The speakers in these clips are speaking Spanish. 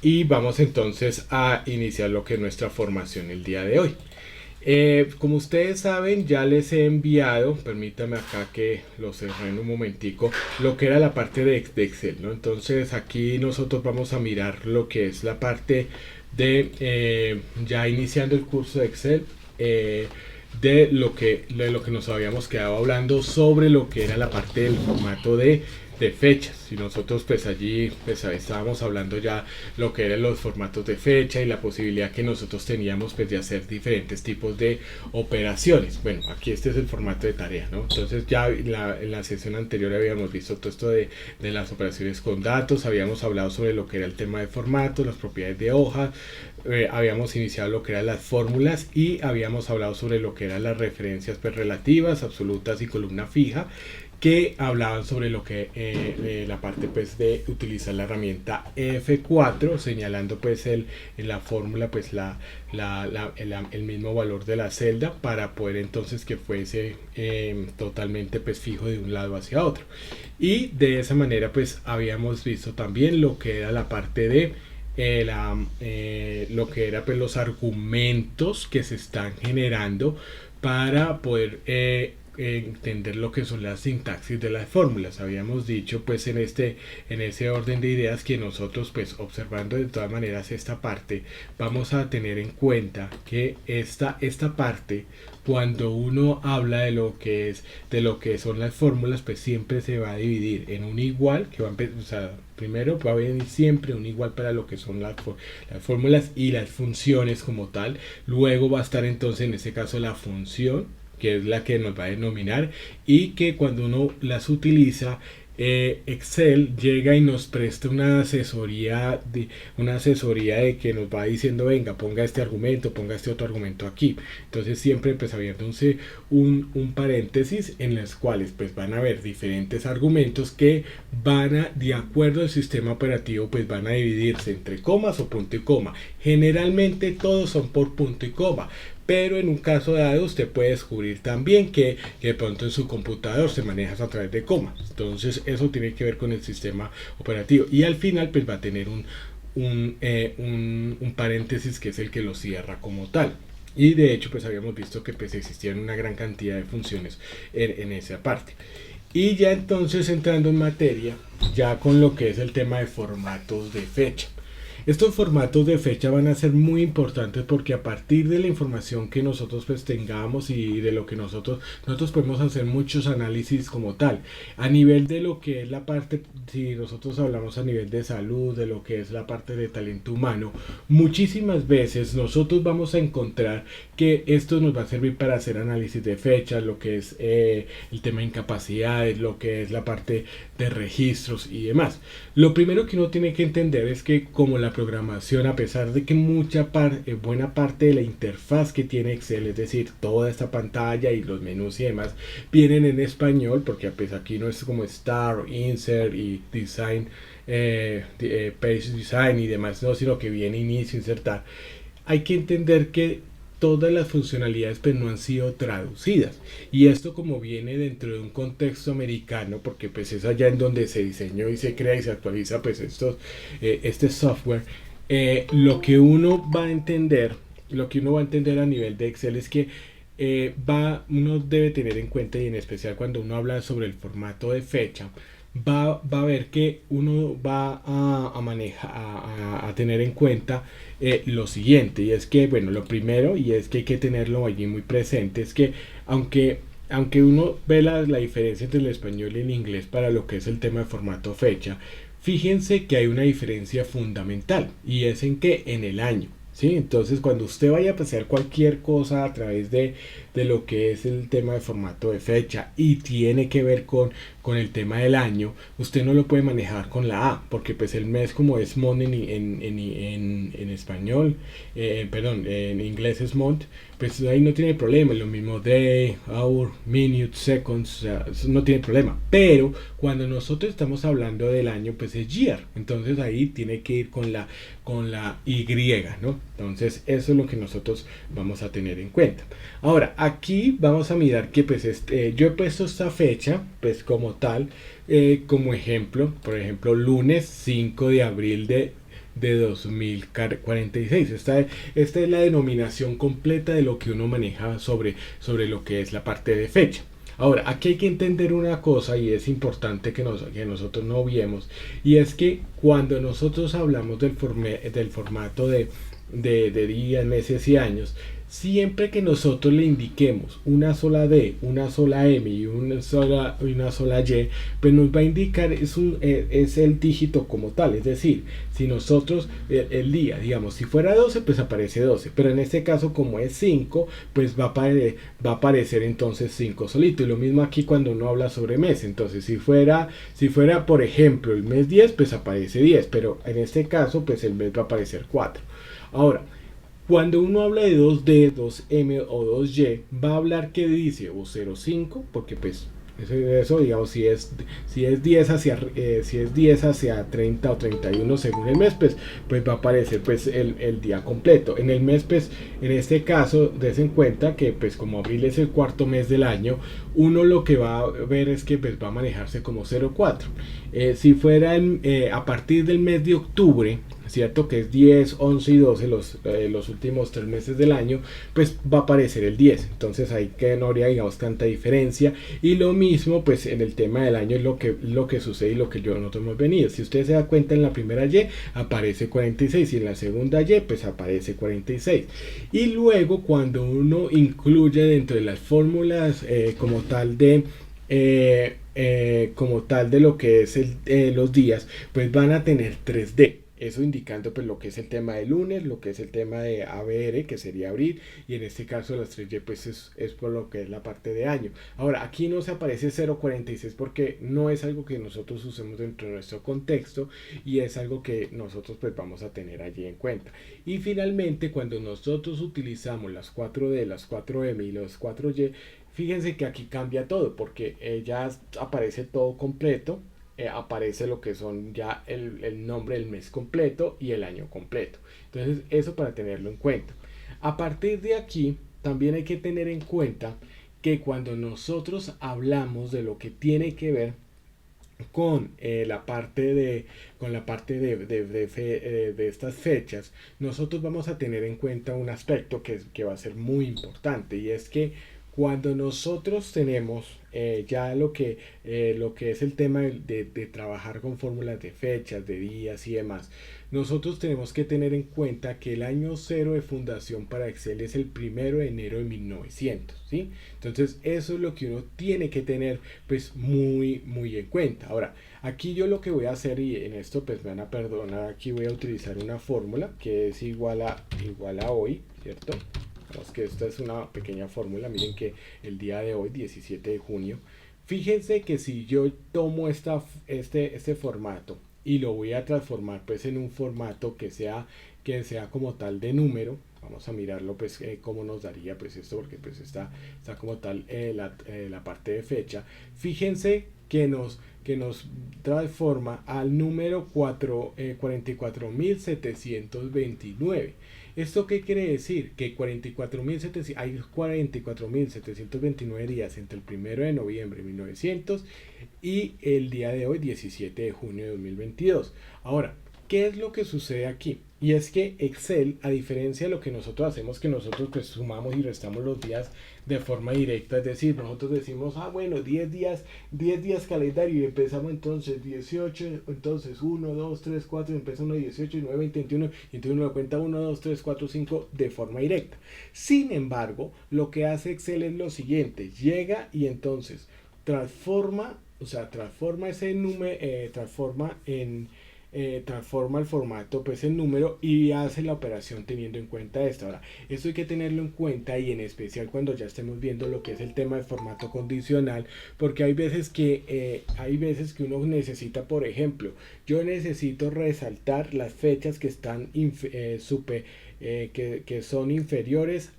y vamos entonces a iniciar lo que es nuestra formación el día de hoy. Como ustedes saben, ya les he enviado, permítame acá que lo cerré en un momentico, lo que era la parte de Excel, ¿no? Entonces aquí nosotros vamos a mirar lo que es la parte de, ya iniciando el curso de Excel, de lo que nos habíamos quedado hablando sobre lo que era la parte del formato de fechas. Y nosotros pues allí pues estábamos hablando ya lo que eran los formatos de fecha y la posibilidad que nosotros teníamos pues de hacer diferentes tipos de operaciones. Bueno, aquí este es el formato de tarea, ¿no? Entonces ya en la sesión anterior habíamos visto todo esto de las operaciones con datos, habíamos hablado sobre lo que era el tema de formato, las propiedades de hoja, habíamos iniciado lo que eran las fórmulas y habíamos hablado sobre lo que eran las referencias pues, relativas, absolutas y columna fija, que hablaban sobre lo que la parte pues de utilizar la herramienta F4 señalando pues en la fórmula pues el mismo valor de la celda para poder entonces que fuese totalmente pues fijo de un lado hacia otro, y de esa manera pues habíamos visto también lo que era la parte de lo que era pues los argumentos que se están generando para poder entender lo que son las sintaxis de las fórmulas. Habíamos dicho pues en ese orden de ideas que nosotros pues observando de todas maneras esta parte vamos a tener en cuenta que esta parte, cuando uno habla de lo que son las fórmulas, pues siempre se va a dividir en un igual que va a o sea, primero va a venir siempre un igual para lo que son las fórmulas y las funciones como tal. Luego va a estar entonces en este caso la función, que es la que nos va a denominar, y que cuando uno las utiliza, Excel llega y nos presta una asesoría de que nos va diciendo venga, ponga este argumento, ponga este otro argumento aquí. Entonces siempre pues habiéndose un paréntesis en los cuales pues van a haber diferentes argumentos que van a, de acuerdo al sistema operativo, pues van a dividirse entre comas o punto y coma. Generalmente todos son por punto y coma, pero en un caso dado usted puede descubrir también que de pronto en su computador se maneja a través de comas. Entonces eso tiene que ver con el sistema operativo y al final pues va a tener un paréntesis que es el que lo cierra como tal. Y de hecho pues habíamos visto que pues existían una gran cantidad de funciones en esa parte. Y ya entonces entrando en materia, ya con lo que es el tema de formatos de fecha. Estos formatos de fecha van a ser muy importantes porque a partir de la información que nosotros pues tengamos y de lo que nosotros podemos hacer muchos análisis como tal. A nivel de lo que es la parte, si nosotros hablamos a nivel de salud, de lo que es la parte de talento humano, muchísimas veces nosotros vamos a encontrar que esto nos va a servir para hacer análisis de fechas, lo que es el tema de incapacidades, lo que es la parte de registros y demás. Lo primero que uno tiene que entender es que como la programación, a pesar de que buena parte de la interfaz que tiene Excel, es decir, toda esta pantalla y los menús y demás, vienen en español, porque pues aquí no es como Start, Insert y Design, Page Design y demás, no, sino que viene Inicio, Insertar. Hay que entender que todas las funcionalidades pues no han sido traducidas, y esto como viene dentro de un contexto americano, porque pues es allá en donde se diseñó y se crea y se actualiza pues este software. Lo que uno va a entender, lo que uno va a entender a nivel de Excel es que uno debe tener en cuenta, y en especial cuando uno habla sobre el formato de fecha, va a ver que uno va a manejar, a tener en cuenta lo siguiente, y es que, bueno, lo primero, y es que hay que tenerlo allí muy presente, es que aunque uno ve la diferencia entre el español y el inglés para lo que es el tema de formato fecha, fíjense que hay una diferencia fundamental, y es en que en el año. ¿Sí? Entonces cuando usted vaya a hacer cualquier cosa a través de lo que es el tema de formato de fecha y tiene que ver con el tema del año, usted no lo puede manejar con la A, porque pues el mes, como es month en español, perdón, en inglés es month, pues ahí no tiene problema. Lo mismo day, hour, minute, seconds, o sea, no tiene problema. Pero cuando nosotros estamos hablando del año, pues es year. Entonces ahí tiene que ir con la Y, ¿no? Entonces eso es lo que nosotros vamos a tener en cuenta. Ahora, aquí vamos a mirar que pues yo he puesto esta fecha pues como tal, como ejemplo, por ejemplo, lunes 5 de abril de 2046. Esta es la denominación completa de lo que uno maneja sobre lo que es la parte de fecha. Ahora, aquí hay que entender una cosa y es importante que nosotros no obviemos, y es que cuando nosotros hablamos del formato de días, meses y años, siempre que nosotros le indiquemos una sola D, una sola M y una sola Y, pues nos va a indicar es el dígito como tal. Es decir, si nosotros el día, digamos, si fuera 12, pues aparece 12, pero en este caso como es 5, pues va a aparecer entonces 5 solito. Y lo mismo aquí cuando uno habla sobre mes. Entonces si fuera por ejemplo el mes 10, pues aparece 10, pero en este caso pues el mes va a aparecer 4. Ahora, cuando uno habla de 2D, 2M o 2Y, va a hablar que dice o 0,5, porque pues eso digamos, si es 10 hacia 30 o 31 según el mes, pues va a aparecer pues el día completo. En el mes, pues en este caso, des en cuenta que pues como abril es el cuarto mes del año, uno lo que va a ver es que pues va a manejarse como 0,4. Si fuera a partir del mes de octubre, ¿cierto? Que es 10, 11 y 12 los últimos 3 meses del año, pues va a aparecer el 10. Entonces ahí que no habría, digamos, tanta diferencia. Y lo mismo, pues en el tema del año es lo que sucede y lo que nosotros hemos venido. Si usted se da cuenta, en la primera Y aparece 46 y en la segunda Y, pues aparece 46. Y luego, cuando uno incluye dentro de las fórmulas como tal de lo que es los días, pues van a tener 3D. Eso indicando pues lo que es el tema de lunes, lo que es el tema de ABR, que sería abril, y en este caso las 3Y pues es por lo que es la parte de año. Ahora, aquí no se aparece 0,46 porque no es algo que nosotros usemos dentro de nuestro contexto y es algo que nosotros pues vamos a tener allí en cuenta. Y finalmente, cuando nosotros utilizamos las 4D, las 4M y los 4Y, fíjense que aquí cambia todo porque ya aparece todo completo. Aparece lo que son ya el nombre del mes completo y el año completo. Entonces eso para tenerlo en cuenta. A partir de aquí también hay que tener en cuenta que cuando nosotros hablamos de lo que tiene que ver con la parte de estas fechas, nosotros vamos a tener en cuenta un aspecto que va a ser muy importante, y es que cuando nosotros tenemos ya lo que es el tema de trabajar con fórmulas de fechas, de días y demás, nosotros tenemos que tener en cuenta que el año cero de fundación para Excel es el 1 de enero de 1900, ¿sí? Entonces eso es lo que uno tiene que tener pues muy muy en cuenta. Ahora, aquí yo lo que voy a hacer, y en esto pues me van a perdonar, aquí voy a utilizar una fórmula que es igual a hoy, ¿cierto? Vemos que esta es una pequeña fórmula. Miren que el día de hoy, 17 de junio, fíjense que si yo tomo este formato y lo voy a transformar pues en un formato que sea como tal de número, vamos a mirarlo pues cómo nos daría pues esto, porque pues está como tal la parte de fecha. Fíjense que nos transforma al número 44.729. ¿Esto qué quiere decir? Que hay 44.729 días entre el 1 de noviembre de 1900 y el día de hoy, 17 de junio de 2022. Ahora, ¿qué es lo que sucede aquí? Y es que Excel, a diferencia de lo que nosotros hacemos, que nosotros pues sumamos y restamos los días de forma directa, es decir, nosotros decimos, bueno, 10 días calendario, y empezamos entonces 18, entonces 1, 2, 3, 4, y empieza uno 18, 9, 20, 21, y entonces uno cuenta 1, 2, 3, 4, 5 de forma directa. Sin embargo, lo que hace Excel es lo siguiente: llega y entonces transforma ese número, transforma el formato pues en número y hace la operación teniendo en cuenta esto. Ahora, esto hay que tenerlo en cuenta, y en especial cuando ya estemos viendo lo que es el tema de formato condicional, porque hay veces que uno necesita, por ejemplo, yo necesito resaltar las fechas que están que son inferiores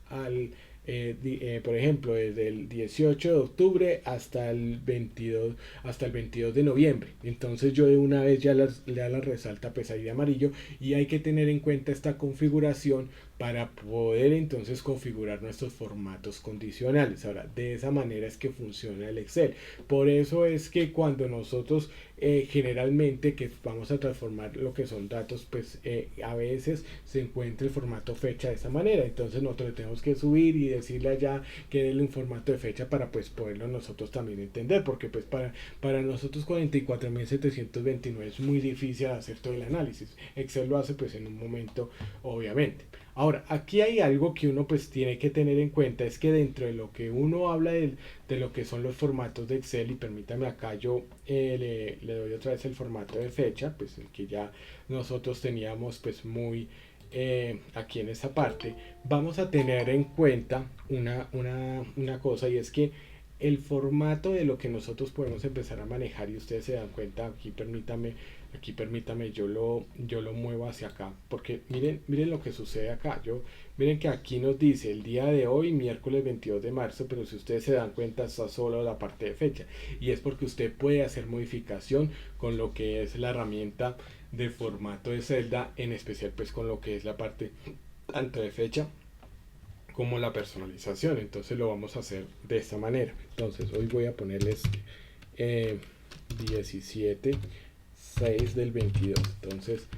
por ejemplo, desde el 18 de octubre hasta el 22 de noviembre. Entonces yo de una vez ya las resalta pues ahí de amarillo, y hay que tener en cuenta esta configuración para poder entonces configurar nuestros formatos condicionales. Ahora, de esa manera es que funciona el Excel. Por eso es que cuando nosotros generalmente que vamos a transformar lo que son datos, pues a veces se encuentra el formato fecha de esta manera. Entonces nosotros le tenemos que subir y decirle allá que déle un formato de fecha para pues poderlo nosotros también entender, porque pues para nosotros 44.729 es muy difícil hacer todo el análisis. Excel lo hace pues en un momento, obviamente. Ahora, aquí hay algo que uno pues tiene que tener en cuenta, es que dentro de lo que uno habla de lo que son los formatos de Excel, y permítame acá yo le doy otra vez el formato de fecha, pues el que ya nosotros teníamos pues muy aquí en esta parte, vamos a tener en cuenta una cosa, y es que el formato de lo que nosotros podemos empezar a manejar, y ustedes se dan cuenta, aquí permítame, yo lo muevo hacia acá, porque miren lo que sucede acá. Miren que aquí nos dice el día de hoy, miércoles 22 de marzo, pero si ustedes se dan cuenta está solo la parte de fecha, y es porque usted puede hacer modificación con lo que es la herramienta de formato de celda, en especial pues con lo que es la parte tanto de fecha como la personalización. Entonces lo vamos a hacer de esta manera. Entonces hoy voy a ponerles 17 6 del 22. Entonces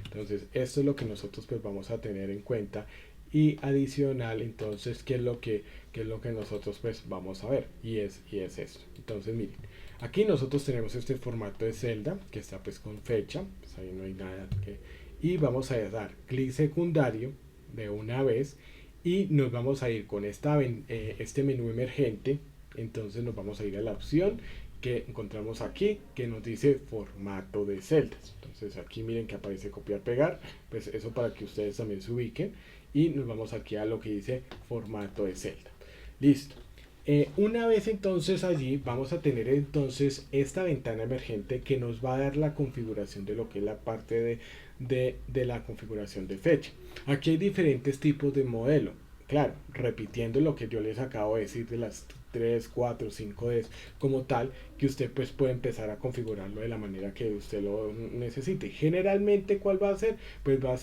esto es lo que nosotros pues vamos a tener en cuenta, y adicional entonces qué es lo que nosotros pues vamos a ver, y es esto. Entonces miren, aquí nosotros tenemos este formato de celda que está pues con fecha, pues ahí no hay nada y vamos a dar clic secundario de una vez, y nos vamos a ir con este menú emergente. Entonces nos vamos a ir a la opción que encontramos aquí, que nos dice formato de celdas. Entonces aquí miren que aparece copiar pegar, pues eso para que ustedes también se ubiquen, y nos vamos aquí a lo que dice formato de celda. Listo. Una vez entonces allí vamos a tener entonces esta ventana emergente que nos va a dar la configuración de lo que es la parte de la configuración de fecha. Aquí hay diferentes tipos de modelo. Claro, repitiendo lo que yo les acabo de decir de las 3, 4, 5 Ds como tal, que usted pues puede empezar a configurarlo de la manera que usted lo necesite. Generalmente, ¿cuál va a ser? Pues va a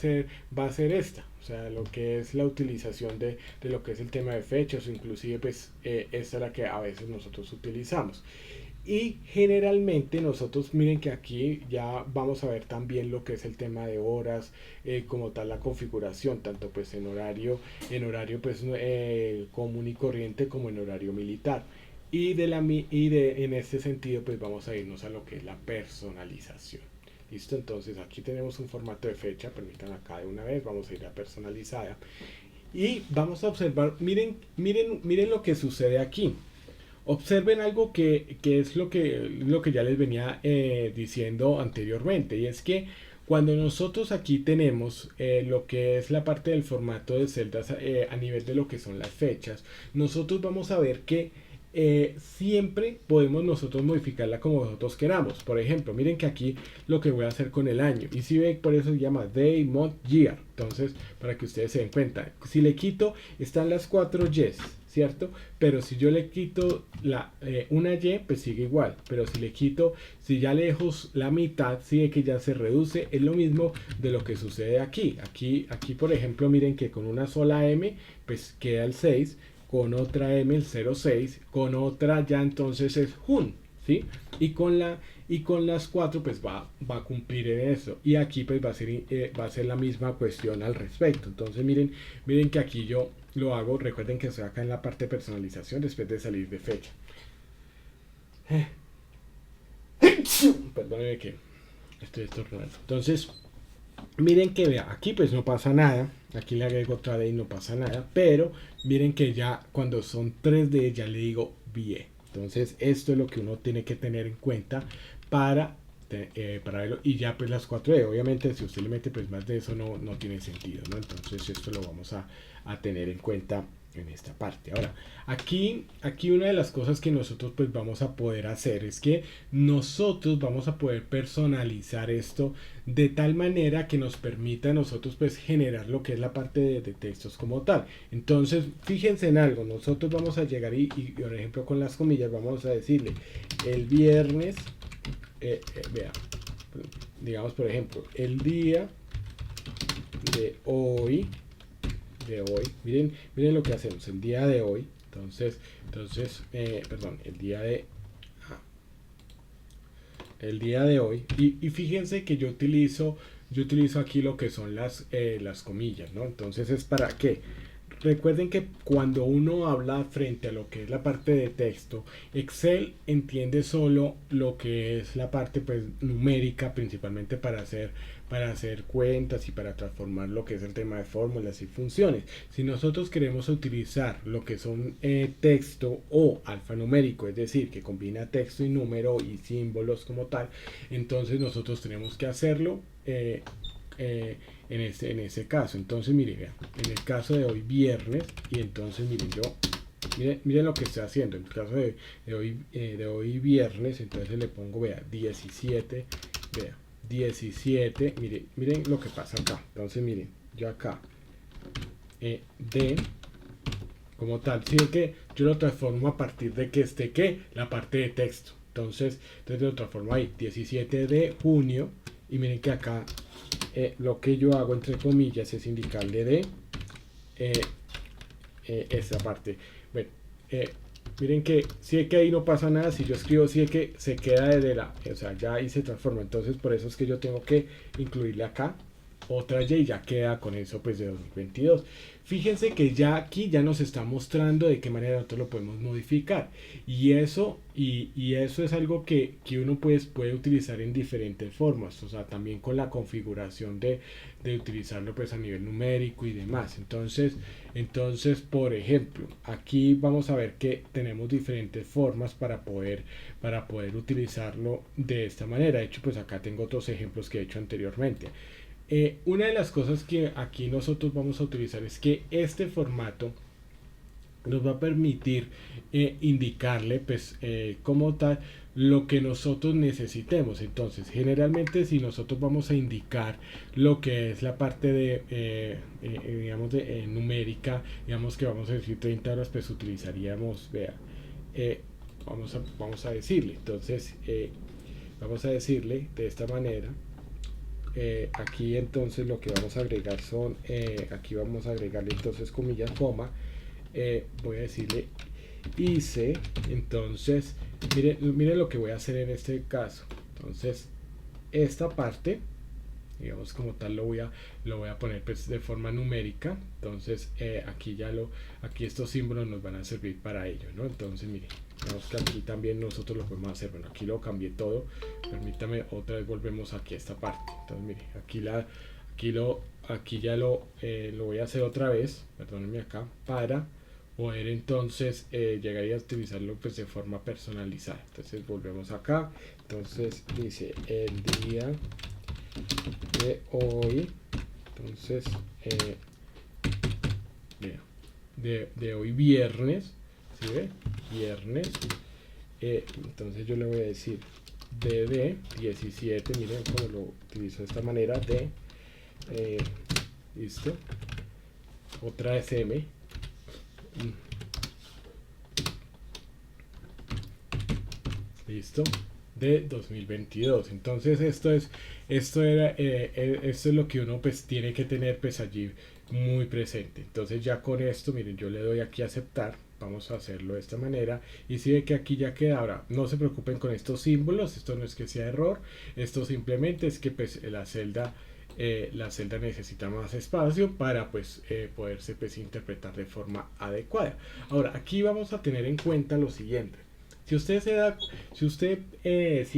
ser esta, o sea, lo que es la utilización de lo que es el tema de fechas, o inclusive pues esta es la que a veces nosotros utilizamos. Y generalmente nosotros, miren que aquí ya vamos a ver también lo que es el tema de horas, como tal la configuración, tanto pues en horario pues común y corriente, como en horario militar. En este sentido pues vamos a irnos a lo que es la personalización. Listo, entonces aquí tenemos un formato de fecha, permitan acá de una vez, vamos a ir a personalizada. Y vamos a observar, miren lo que sucede aquí. Observen algo que es lo que ya les venía diciendo anteriormente, y es que cuando nosotros aquí tenemos lo que es la parte del formato de celdas a nivel de lo que son las fechas, nosotros vamos a ver que siempre podemos nosotros modificarla como nosotros queramos. Por ejemplo, miren que aquí lo que voy a hacer con el año, y si ven, por eso se llama day, month, year. Entonces, para que ustedes se den cuenta, si le quito, están las 4 Ys, ¿cierto? Pero si yo le quito una Y, pues sigue igual. Pero si le quito, si ya le dejo la mitad, sigue que ya se reduce. Es lo mismo de lo que sucede aquí. Aquí por ejemplo, miren que con una sola M, pues queda el 6. Con otra M el 06, con otra ya entonces es Jun, ¿sí? Y con las 4 pues va a cumplir en eso, y aquí pues va a ser la misma cuestión al respecto. Entonces miren que aquí yo lo hago, recuerden que estoy acá en la parte de personalización después de salir de fecha. Perdónenme que estoy estornudando. Entonces miren que vea, aquí pues no pasa nada, aquí le agrego otra D y no pasa nada, pero miren que ya cuando son 3D ya le digo bien. Entonces esto es lo que uno tiene que tener en cuenta para verlo, y ya pues las 4D, obviamente si usted le mete pues más de eso no tiene sentido, ¿no? Entonces esto lo vamos a tener en cuenta en esta parte. Ahora, aquí una de las cosas que nosotros pues vamos a poder hacer es que nosotros vamos a poder personalizar esto de tal manera que nos permita a nosotros pues generar lo que es la parte de textos como tal. Entonces, fíjense en algo, nosotros vamos a llegar y por ejemplo con las comillas vamos a decirle el viernes, vea, digamos por ejemplo, el día de hoy, miren lo que hacemos el día de hoy. Entonces perdón, el día de el día de hoy, y fíjense que yo utilizo aquí lo que son las comillas, ¿no? Entonces es para qué. Recuerden que cuando uno habla frente a lo que es la parte de texto, Excel entiende solo lo que es la parte pues numérica, principalmente para hacer cuentas y para transformar lo que es el tema de fórmulas y funciones. Si nosotros queremos utilizar lo que son texto o alfanumérico, es decir, que combina texto y número y símbolos como tal, entonces nosotros tenemos que hacerlo en ese caso. Entonces miren, vean, en el caso de hoy viernes, y entonces miren lo que estoy haciendo. En el caso de hoy viernes, entonces le pongo, vea, 17, vea, 17, miren lo que pasa acá. Entonces miren, yo acá, de como tal, si es que yo lo transformo a partir de que esté que la parte de texto. Entonces lo transformo ahí, 17 de junio, y miren que acá lo que yo hago entre comillas es indicarle de esta parte. Bueno, miren que si es que ahí no pasa nada, si yo escribo si es que se queda desde o sea, ya ahí se transforma. Entonces por eso es que yo tengo que incluirle acá otra Y y ya queda con eso pues de 2022. Fíjense que ya aquí ya nos está mostrando de qué manera nosotros lo podemos modificar, y eso es algo que uno pues puede utilizar en diferentes formas, o sea, también con la configuración de utilizarlo pues a nivel numérico y demás. Entonces por ejemplo, aquí vamos a ver que tenemos diferentes formas para poder utilizarlo de esta manera. De hecho, pues acá tengo otros ejemplos que he hecho anteriormente. Una de las cosas que aquí nosotros vamos a utilizar es que este formato nos va a permitir indicarle pues como tal lo que nosotros necesitemos. Entonces generalmente si nosotros vamos a indicar lo que es la parte digamos de numérica, digamos que vamos a decir 30 horas, pues utilizaríamos, vea, vamos a decirle, entonces vamos a decirle de esta manera. Aquí entonces lo que vamos a agregar son, aquí vamos a agregarle entonces comillas, coma, voy a decirle hice, entonces miren lo que voy a hacer en este caso. Entonces esta parte, digamos como tal, lo voy a poner pues de forma numérica. Entonces aquí estos símbolos nos van a servir para ello, ¿no? Entonces miren, vemos que aquí también nosotros lo podemos hacer. Bueno, aquí lo cambié todo, permítame, otra vez volvemos aquí a esta parte. Entonces miren, aquí ya lo voy a hacer otra vez, perdónenme acá, para poder entonces llegar a utilizarlo pues de forma personalizada. Entonces volvemos acá, entonces dice el día de hoy, entonces de hoy viernes, ¿sí ve? Viernes, entonces yo le voy a decir de 17, miren cómo lo utilizo de esta manera, listo, otra SM, listo, de 2022. Entonces esto es lo que uno pues tiene que tener pues allí muy presente. Entonces ya con esto, miren, yo le doy aquí a aceptar, vamos a hacerlo de esta manera, y si ve que aquí ya queda. Ahora no se preocupen con estos símbolos, esto no es que sea error, esto simplemente es que pues la celda necesita más espacio para pues poderse pues interpretar de forma adecuada. Ahora aquí vamos a tener en cuenta lo siguiente. Si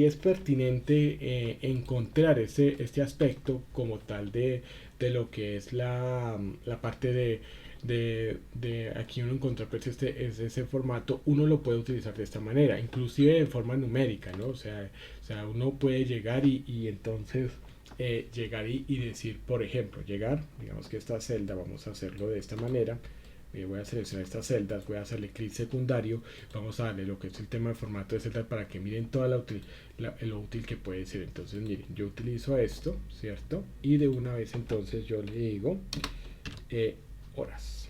es pertinente encontrar este aspecto como tal de lo que es la parte de aquí uno encontrar pues ese formato, uno lo puede utilizar de esta manera, inclusive de forma numérica, ¿no? O sea, uno puede llegar y entonces llegar y decir, por ejemplo, digamos que esta celda vamos a hacerlo de esta manera. Voy a seleccionar estas celdas, voy a hacerle clic secundario, vamos a darle lo que es el tema de formato de celda para que miren toda lo útil que puede ser. Entonces miren, yo utilizo esto, ¿cierto? Y de una vez entonces yo le digo horas.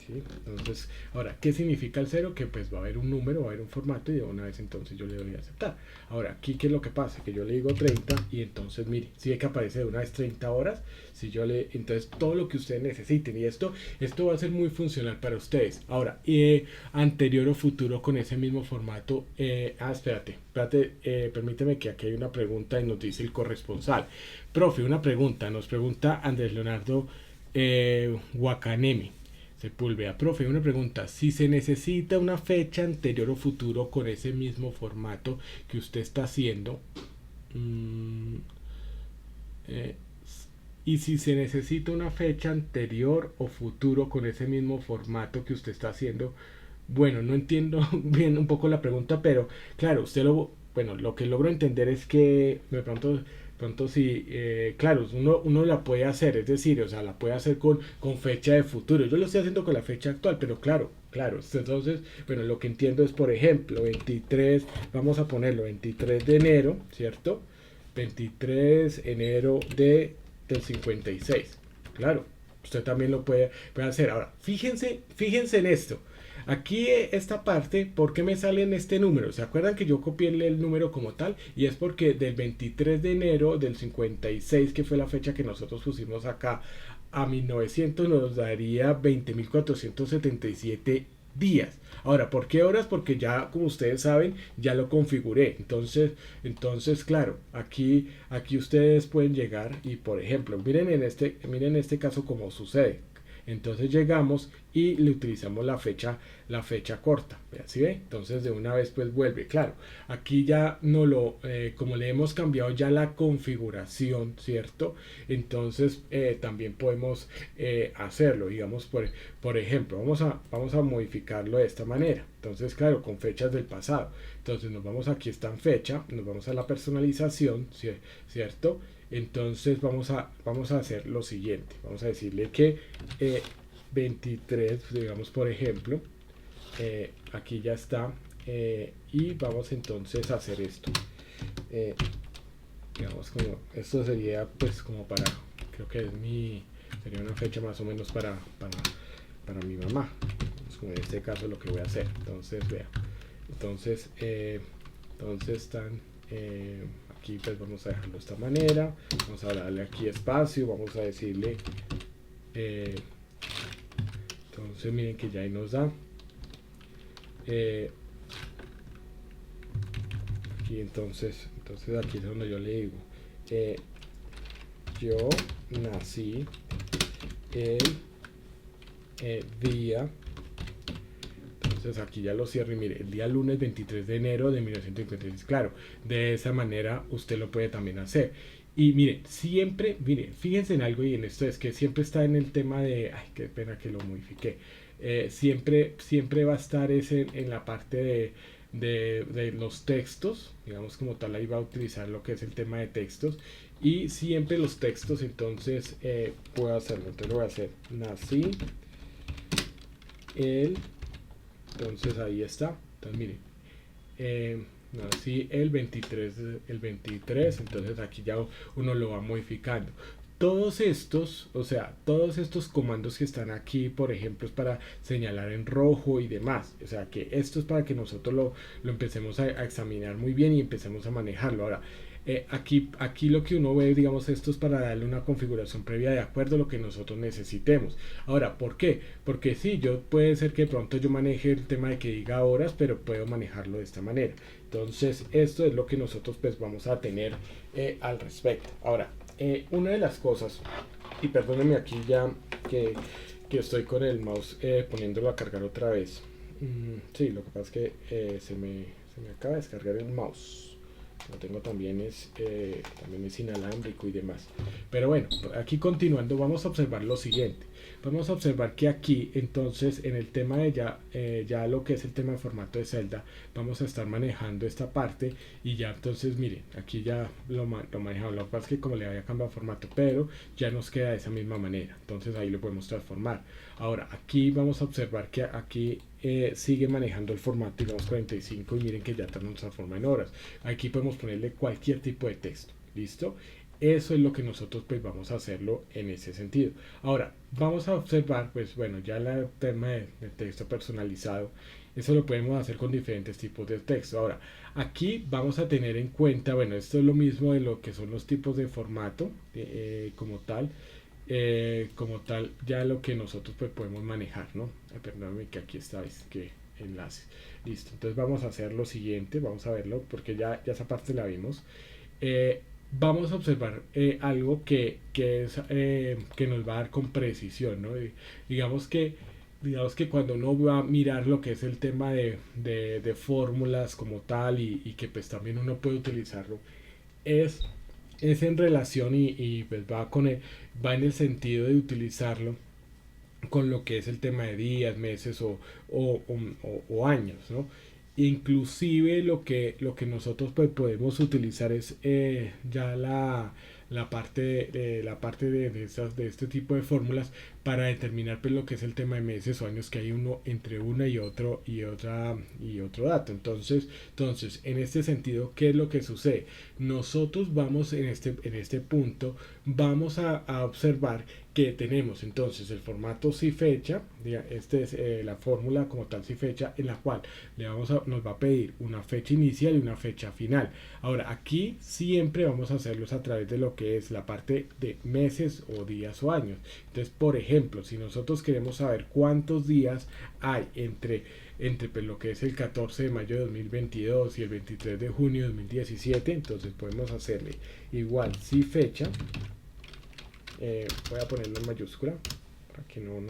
¿sí? Entonces, ahora, ¿qué significa el 0? Que pues va a haber un número, va a haber un formato y de una vez entonces yo le doy a aceptar. Ahora, aquí, ¿qué es lo que pasa? Que yo le digo 30 y entonces, mire, si ve que aparece de una vez 30 horas, si yo le, entonces todo lo que ustedes necesiten, y esto va a ser muy funcional para ustedes. Ahora, anterior o futuro con ese mismo formato, espérate, permíteme que aquí hay una pregunta y nos dice el corresponsal. Profe, una pregunta, nos pregunta Andrés Leonardo Wakanemi. Sepúlveda, profe, una pregunta. Si se necesita una fecha anterior o futuro con ese mismo formato que usted está haciendo, eh, y si se necesita una fecha anterior o futuro con ese mismo formato que usted está haciendo, bueno, no entiendo bien un poco la pregunta, pero claro, bueno, lo que logro entender es que de pronto sí, claro, uno la puede hacer, es decir, o sea, la puede hacer con fecha de futuro. Yo lo estoy haciendo con la fecha actual, pero claro, entonces, bueno, lo que entiendo es, por ejemplo, 23, vamos a ponerlo, 23 de enero, ¿cierto? 23 de enero del 56. Claro, usted también lo puede hacer. Ahora, fíjense en esto. Aquí esta parte, ¿por qué me sale en este número? ¿Se acuerdan que yo copié el número como tal? Y es porque del 23 de enero del 56, que fue la fecha que nosotros pusimos acá, a 1900 nos daría 20.477 días. Ahora, ¿por qué horas? Porque ya, como ustedes saben, ya lo configuré. Entonces, claro, aquí ustedes pueden llegar y, por ejemplo, miren este caso cómo sucede. Entonces llegamos y le utilizamos la fecha corta. ¿Sí ve? Entonces de una vez pues vuelve. Claro, aquí ya no como le hemos cambiado ya la configuración, ¿cierto? Entonces también podemos hacerlo. Digamos, por ejemplo, vamos a modificarlo de esta manera. Entonces, claro, con fechas del pasado. Entonces nos vamos, aquí está en fecha, nos vamos a la personalización, ¿cierto? Entonces vamos a hacer lo siguiente. Vamos a decirle que 23, digamos por ejemplo, aquí ya está. Y vamos entonces a hacer esto. Digamos como, esto sería pues como para, creo que sería una fecha más o menos para mi mamá. Pues como en este caso lo que voy a hacer. Entonces, vea. Entonces están... aquí pues vamos a dejarlo de esta manera, vamos a darle aquí espacio, vamos a decirle entonces miren que ya ahí nos da aquí entonces aquí es donde yo le digo yo nací el día. Entonces aquí ya lo cierro y mire, el día lunes 23 de enero de 1956. Claro, de esa manera usted lo puede también hacer. Y mire, fíjense en algo y en esto es que siempre está en el tema de, ay, qué pena que lo modifiqué. Siempre va a estar en la parte de los textos, digamos como tal, ahí va a utilizar lo que es el tema de textos. Y siempre los textos, entonces puedo hacerlo. Entonces lo voy a hacer, nací entonces ahí está. Entonces mire, nací el 23, entonces aquí ya uno lo va modificando. Todos estos comandos que están aquí, por ejemplo, es para señalar en rojo y demás. O sea que esto es para que nosotros lo empecemos a examinar muy bien y empecemos a manejarlo. Ahora, aquí lo que uno ve, digamos, esto es para darle una configuración previa de acuerdo a lo que nosotros necesitemos. Ahora, ¿por qué? Porque sí, puede ser que de pronto yo maneje el tema de que diga horas, pero puedo manejarlo de esta manera. Entonces, esto es lo que nosotros pues vamos a tener al respecto. Ahora, una de las cosas, y perdónenme aquí ya que estoy con el mouse poniéndolo a cargar otra vez. Sí, lo que pasa es que se me acaba de descargar el mouse. Lo tengo también es inalámbrico y demás. Pero bueno, aquí continuando vamos a observar lo siguiente. Vamos a observar que aquí entonces en el tema de ya lo que es el tema de formato de celda, vamos a estar manejando esta parte y ya entonces miren, aquí ya lo manejamos. Lo que pasa es que como le había cambiado formato, pero ya nos queda de esa misma manera. Entonces ahí lo podemos transformar. Ahora aquí vamos a observar que aquí sigue manejando el formato, digamos 45, y miren que ya nos transforma en horas. Aquí podemos ponerle cualquier tipo de texto. ¿Listo? Eso es lo que nosotros pues vamos a hacerlo en ese sentido. Ahora, vamos a observar, pues bueno, ya el tema de texto personalizado, eso lo podemos hacer con diferentes tipos de texto. Ahora, aquí vamos a tener en cuenta, bueno, esto es lo mismo de lo que son los tipos de formato como tal, ya lo que nosotros pues podemos manejar, ¿no? Perdóname que aquí está, es que enlace. Listo, entonces vamos a hacer lo siguiente, vamos a verlo, porque ya esa parte la vimos. Vamos a observar algo que nos va a dar con precisión, ¿no? Digamos que cuando uno va a mirar lo que es el tema de fórmulas como tal y que pues también uno puede utilizarlo, es, es en relación y pues va en el sentido de utilizarlo con lo que es el tema de días, meses o años, ¿no? Inclusive lo que nosotros pues podemos utilizar es ya la parte de este tipo de fórmulas para determinar pues lo que es el tema de meses o años que hay uno entre una y otro dato. Entonces en este sentido, ¿qué es lo que sucede? Nosotros vamos en este punto vamos a observar que tenemos entonces el formato si fecha, este es la fórmula como tal si fecha, en la cual nos va a pedir una fecha inicial y una fecha final. Ahora aquí siempre vamos a hacerlos a través de lo que es la parte de meses o días o años. Entonces, por ejemplo, si nosotros queremos saber cuántos días hay entre pues, lo que es el 14 de mayo de 2022 y el 23 de junio de 2017, entonces podemos hacerle igual si fecha, voy a ponerlo en mayúscula para que no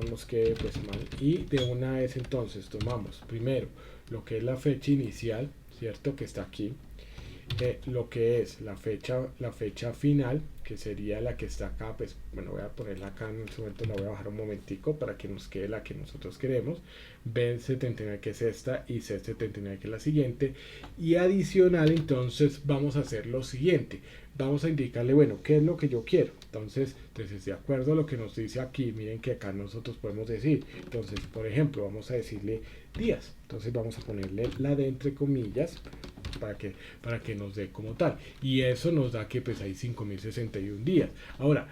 nos quede pues mal, y de una vez entonces tomamos primero lo que es la fecha inicial, cierto, que está aquí, lo que es la fecha final, que sería la que está acá, pues bueno, voy a ponerla acá en este momento, la voy a bajar un momentico para que nos quede la que nosotros queremos, B79 que es esta y C79 que es la siguiente, y adicional entonces vamos a hacer lo siguiente, vamos a indicarle, bueno, qué es lo que yo quiero, entonces de acuerdo a lo que nos dice aquí, miren que acá nosotros podemos decir, entonces por ejemplo vamos a decirle días, entonces vamos a ponerle la de entre comillas para que nos dé como tal, y eso nos da que pues hay 5061 días. Ahora,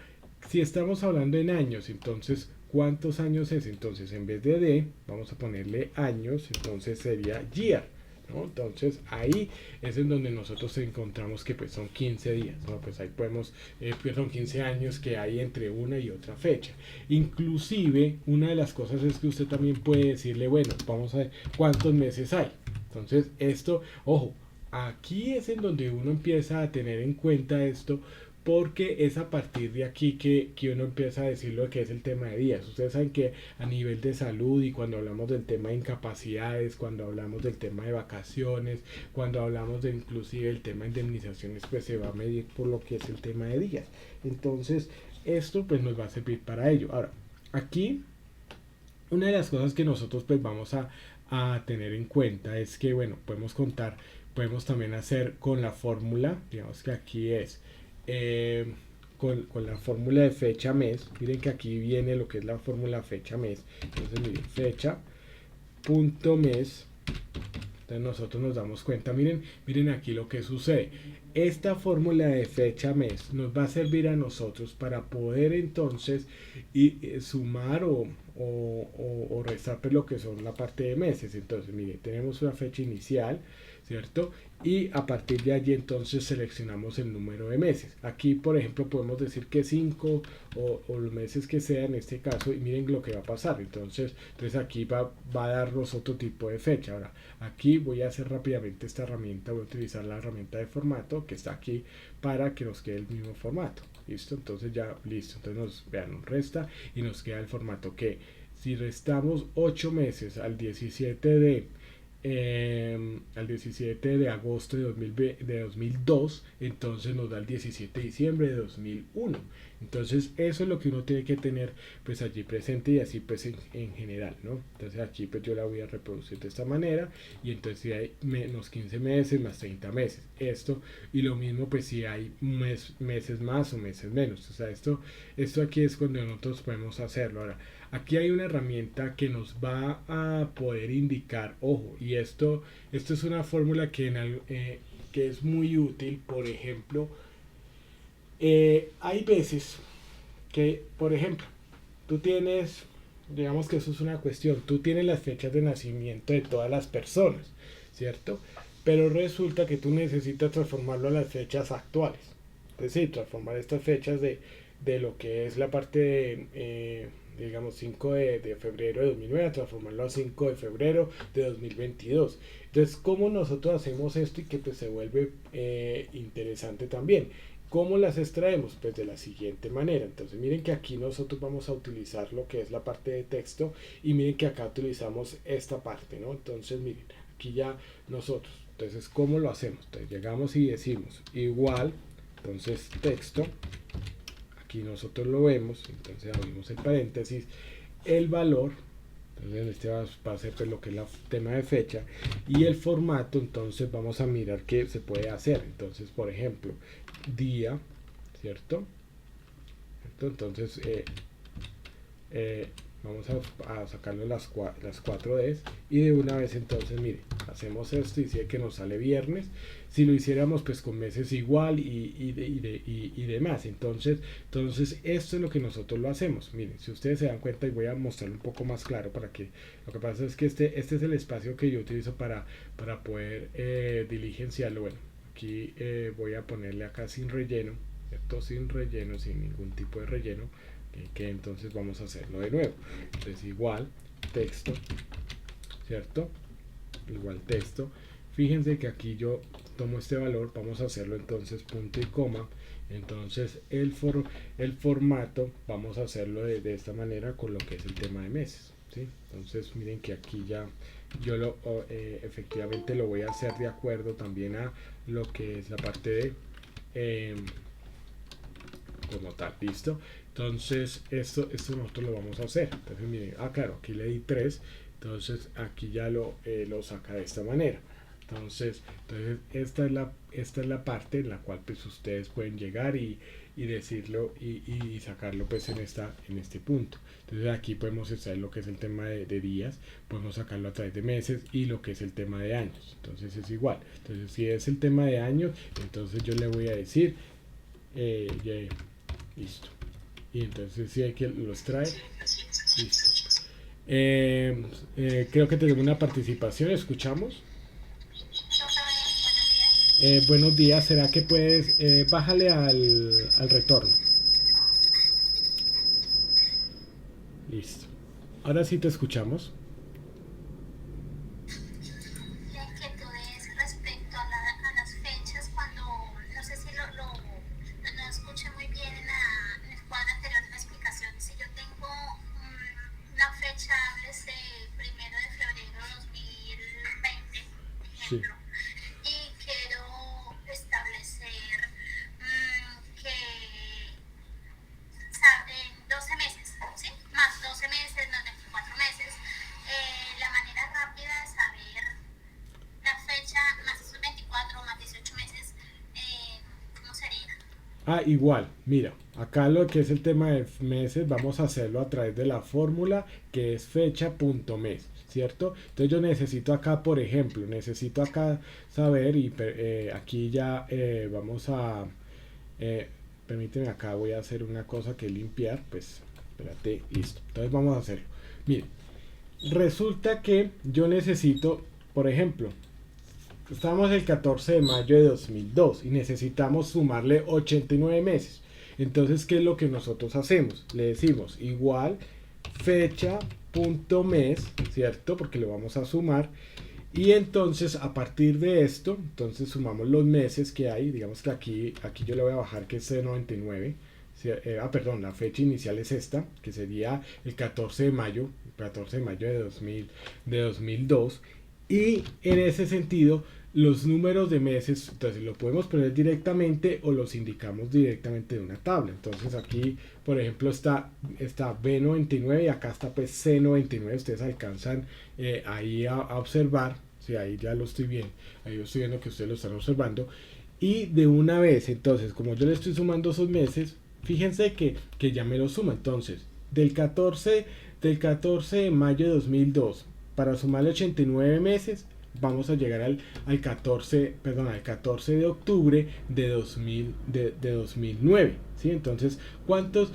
si estamos hablando en años, entonces ¿cuántos años es? Entonces en vez de vamos a ponerle años, entonces sería year, ¿no? Entonces ahí es en donde nosotros encontramos que pues son 15 días, ¿no? Pues ahí podemos, pues son 15 años que hay entre una y otra fecha. Inclusive una de las cosas es que usted también puede decirle, bueno, vamos a ver cuántos meses hay. Entonces esto, ojo, aquí es en donde uno empieza a tener en cuenta esto, porque es a partir de aquí que uno empieza a decir lo que es el tema de días. Ustedes saben que a nivel de salud y cuando hablamos del tema de incapacidades, cuando hablamos del tema de vacaciones, cuando hablamos de inclusive el tema de indemnizaciones, pues se va a medir por lo que es el tema de días. Entonces esto pues nos va a servir para ello. Ahora, aquí una de las cosas que nosotros pues vamos a tener en cuenta es que, bueno, podemos también hacer con la fórmula, digamos que aquí es con la fórmula de fecha mes, miren que aquí viene lo que es la fórmula fecha mes, entonces miren, fecha punto mes, entonces nosotros nos damos cuenta, miren aquí lo que sucede, esta fórmula de fecha mes nos va a servir a nosotros para poder entonces sumar o restar pues, lo que son la parte de meses. Entonces mire, tenemos una fecha inicial, ¿cierto? Y a partir de allí entonces seleccionamos el número de meses. Aquí por ejemplo podemos decir que 5 o los meses que sea en este caso, y miren lo que va a pasar. Entonces aquí va a darnos otro tipo de fecha. Ahora aquí voy a hacer rápidamente esta herramienta, voy a utilizar la herramienta de formato que está aquí para que nos quede el mismo formato. Listo, entonces ya listo, entonces nos resta y nos queda el formato que si restamos 8 meses al 17 de agosto de 2002, entonces nos da el 17 de diciembre de 2001. Entonces eso es lo que uno tiene que tener pues allí presente, y así pues en general, ¿no? Entonces aquí pues yo la voy a reproducir de esta manera, y entonces si hay menos 15 meses más 30 meses, esto, y lo mismo pues si hay meses más o meses menos, o sea, esto aquí es cuando nosotros podemos hacerlo. Ahora, aquí hay una herramienta que nos va a poder indicar, ojo, y esto es una fórmula que que es muy útil, por ejemplo, hay veces que, por ejemplo, tú tienes, digamos que eso es una cuestión, tú tienes las fechas de nacimiento de todas las personas, ¿cierto? Pero resulta que tú necesitas transformarlo a las fechas actuales. Es decir, transformar estas fechas de lo que es la parte de, digamos, 5 de febrero de 2009, a transformarlo a 5 de febrero de 2022. Entonces, ¿cómo nosotros hacemos esto y que pues, se vuelve interesante también? ¿Cómo las extraemos? Pues de la siguiente manera. Entonces miren que aquí nosotros vamos a utilizar lo que es la parte de texto y miren que acá utilizamos esta parte, ¿no? Entonces miren, aquí ya nosotros. Entonces, ¿cómo lo hacemos? Entonces llegamos y decimos igual, entonces texto, aquí nosotros lo vemos, entonces abrimos el paréntesis, el valor, entonces este va a ser pues lo que es el tema de fecha y el formato, entonces vamos a mirar qué se puede hacer. Entonces, por ejemplo, día, ¿cierto? Entonces vamos a sacarlo las 4 Ds y de una vez entonces mire, hacemos esto y dice que nos sale viernes. Si lo hiciéramos pues con meses igual y demás, entonces esto es lo que nosotros lo hacemos. Miren, si ustedes se dan cuenta, y voy a mostrarlo un poco más claro para que lo que pasa es que este es el espacio que yo utilizo para poder diligenciarlo. Bueno, aquí voy a ponerle acá sin relleno, ¿cierto? Sin relleno, sin ningún tipo de relleno, que entonces vamos a hacerlo de nuevo. Entonces igual texto, ¿cierto? Igual texto. Fíjense que aquí yo tomo este valor, vamos a hacerlo entonces punto y coma. Entonces el formato vamos a hacerlo de esta manera con lo que es el tema de meses, ¿sí? Entonces miren que aquí ya yo efectivamente lo voy a hacer de acuerdo también a lo que es la parte de como tal, ¿listo? Entonces esto nosotros lo vamos a hacer. Entonces miren, claro, aquí le di 3, entonces aquí ya lo saca de esta manera. Entonces esta es la parte en la cual pues ustedes pueden llegar y decirlo y sacarlo pues en este punto. Entonces aquí podemos extraer lo que es el tema de días, podemos sacarlo a través de meses y lo que es el tema de años. Entonces es igual. Entonces si es el tema de años, entonces yo le voy a decir listo. Y entonces si hay que los trae, listo. Creo que tenemos una participación, escuchamos. Buenos días, ¿será que puedes bájale al retorno? Listo. Ahora sí te escuchamos. La inquietud es respecto a las fechas, cuando no sé si no escuché muy bien en el cuadro anterior de la explicación. Si yo tengo una fecha, háblese 1 de febrero de 2020, ejemplo. Sí. Igual, mira, acá lo que es el tema de meses vamos a hacerlo a través de la fórmula que es fecha.mes, ¿cierto? Entonces yo necesito acá, por ejemplo, necesito acá saber y aquí ya vamos a, permíteme acá, voy a hacer una cosa que es limpiar, pues, espérate, listo. Entonces vamos a hacerlo. Miren, resulta que yo necesito, por ejemplo, estamos el 14 de mayo de 2002 y necesitamos sumarle 89 meses. Entonces, ¿qué es lo que nosotros hacemos? Le decimos igual fecha.mes, ¿cierto? Porque lo vamos a sumar. Y entonces, a partir de esto, entonces sumamos los meses que hay. Digamos que aquí yo le voy a bajar que es 99. Perdón, la fecha inicial es esta, que sería el 14 de mayo de 2002. Y en ese sentido, los números de meses, entonces lo podemos poner directamente o los indicamos directamente de una tabla. Entonces aquí, por ejemplo, está B99 y acá está pues C99. Ustedes alcanzan ahí a observar, sí, ahí ya lo estoy viendo, ahí yo estoy viendo que ustedes lo están observando. Y de una vez, entonces, como yo le estoy sumando esos meses, fíjense que ya me lo suma. Entonces, del 14 de mayo de 2002 para sumarle 89 meses, vamos a llegar al 14 de octubre de 2009. ¿Sí? Entonces, ¿cuántos